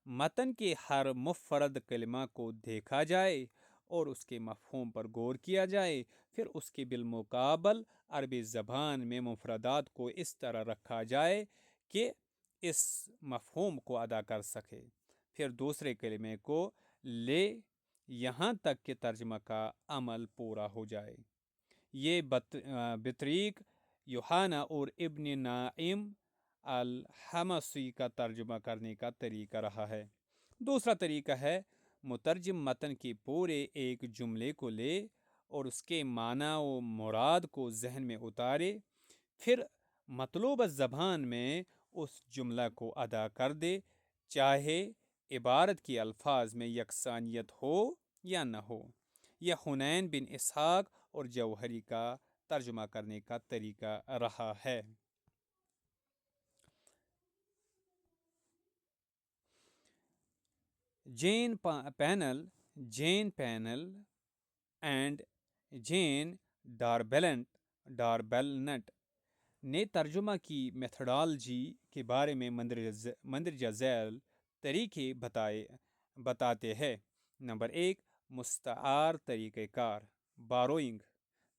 متن کے ہر مفرد کلمہ کو دیکھا جائے اور اس کے مفہوم پر غور کیا جائے، پھر اس کے بالمقابل عربی زبان میں مفردات کو اس طرح رکھا جائے کہ اس مفہوم کو ادا کر سکے، پھر دوسرے کلمے کو لے یہاں تک کہ ترجمہ کا عمل پورا ہو جائے۔ یہ بطریق یوحنا اور ابن نعیم الحمصی کا ترجمہ کرنے کا طریقہ رہا ہے۔ دوسرا طریقہ ہے مترجم متن کے پورے ایک جملے کو لے اور اس کے معنی و مراد کو ذہن میں اتارے، پھر مطلوبہ زبان میں اس جملہ کو ادا کر دے، چاہے عبارت کے الفاظ میں یکسانیت ہو یا نہ ہو۔ یہ حنین بن اسحاق اور جوہری کا ترجمہ کرنے کا طریقہ رہا ہے۔ جین پینل اینڈ جین ڈاربلنٹ نے ترجمہ کی میتھڈالوجی کے بارے میں مندرجہ ذیل طریقے بتاتے ہیں۔ نمبر 1، مستعار طریقہ کار باروئنگ۔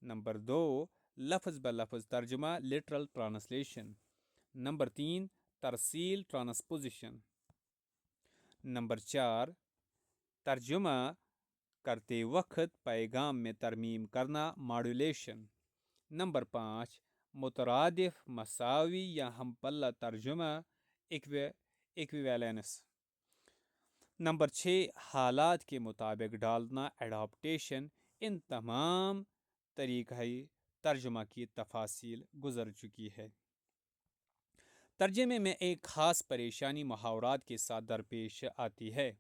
نمبر 2، لفظ بلفظ ترجمہ لٹرل ٹرانسلیشن۔ نمبر 3، ترسیل ٹرانسپوزیشن۔ نمبر 4، ترجمہ کرتے وقت پیغام میں ترمیم کرنا ماڈولیشن۔ نمبر 5، مترادف، مساوی یا ہم پلہ ترجمہ ایکویویلنس۔ نمبر 6، حالات کے مطابق ڈالنا ایڈاپٹیشن۔ ان تمام طریقۂ ترجمہ کی تفاصیل گزر چکی ہے۔ ترجمے میں ایک خاص پریشانی محاورات کے ساتھ درپیش آتی ہے۔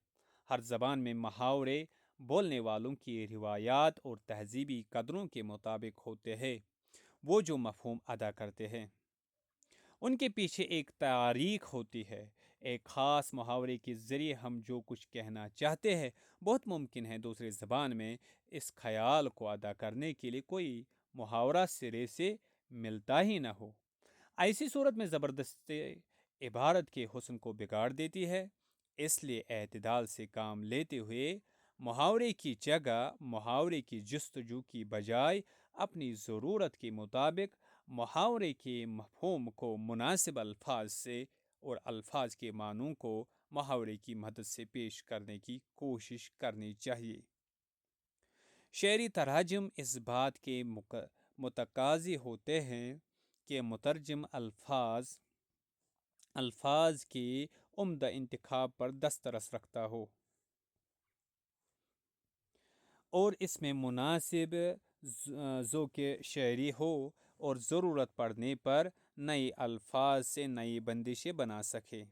ہر زبان میں محاورے بولنے والوں کی روایات اور تہذیبی قدروں کے مطابق ہوتے ہیں۔ وہ جو مفہوم ادا کرتے ہیں ان کے پیچھے ایک تاریخ ہوتی ہے۔ ایک خاص محاورے کے ذریعے ہم جو کچھ کہنا چاہتے ہیں، بہت ممکن ہے دوسری زبان میں اس خیال کو ادا کرنے کے لیے کوئی محاورہ سرے سے ملتا ہی نہ ہو۔ ایسی صورت میں زبردستی عبارت کے حسن کو بگاڑ دیتی ہے۔ اس لیے اعتدال سے کام لیتے ہوئے محاورے کی جگہ محاورے کی جستجو کی بجائے اپنی ضرورت کے مطابق محاورے کے مفہوم کو مناسب الفاظ سے اور الفاظ کے معنوں کو محاورے کی مدد سے پیش کرنے کی کوشش کرنی چاہیے۔ شعری تراجم اس بات کے متقاضی ہوتے ہیں کہ مترجم الفاظ کے عمدہ انتخاب پر دسترس رکھتا ہو اور اس میں مناسب ذوق شعری ہو اور ضرورت پڑنے پر نئے الفاظ سے نئی بندشیں بنا سکے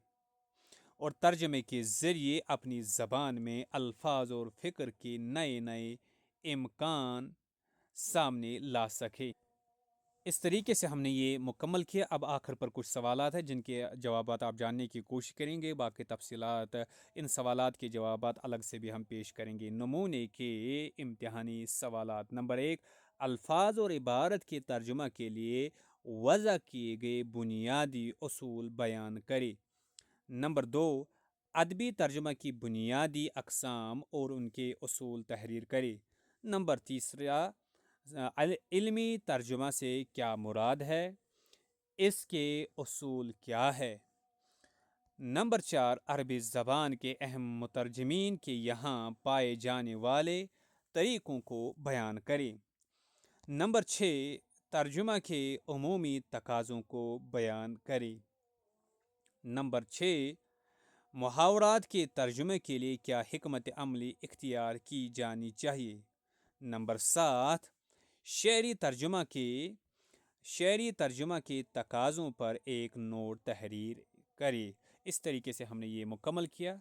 اور ترجمے کے ذریعے اپنی زبان میں الفاظ اور فکر کے نئے امکان سامنے لا سکے۔ اس طریقے سے ہم نے یہ مکمل کیا۔ اب آخر پر کچھ سوالات ہیں جن کے جوابات آپ جاننے کی کوشش کریں گے۔ باقی تفصیلات ان سوالات کے جوابات الگ سے بھی ہم پیش کریں گے۔ نمونے کے امتحانی سوالات۔ نمبر 1، الفاظ اور عبارت کے ترجمہ کے لیے وضع کیے گئے بنیادی اصول بیان کریں۔ نمبر 2، ادبی ترجمہ کی بنیادی اقسام اور ان کے اصول تحریر کریں۔ نمبر 3، علمی ترجمہ سے کیا مراد ہے، اس کے اصول کیا ہے۔ نمبر 4، عربی زبان کے اہم مترجمین کے یہاں پائے جانے والے طریقوں کو بیان کریں۔ نمبر 6، ترجمہ کے عمومی تقاضوں کو بیان کریں۔ نمبر 6، محاورات کے ترجمے کے لیے کیا حکمت عملی اختیار کی جانی چاہیے۔ نمبر 7، شعری ترجمہ کے تقاضوں پر ایک نوٹ تحریر کریں۔ اس طریقے سے ہم نے یہ مکمل کیا۔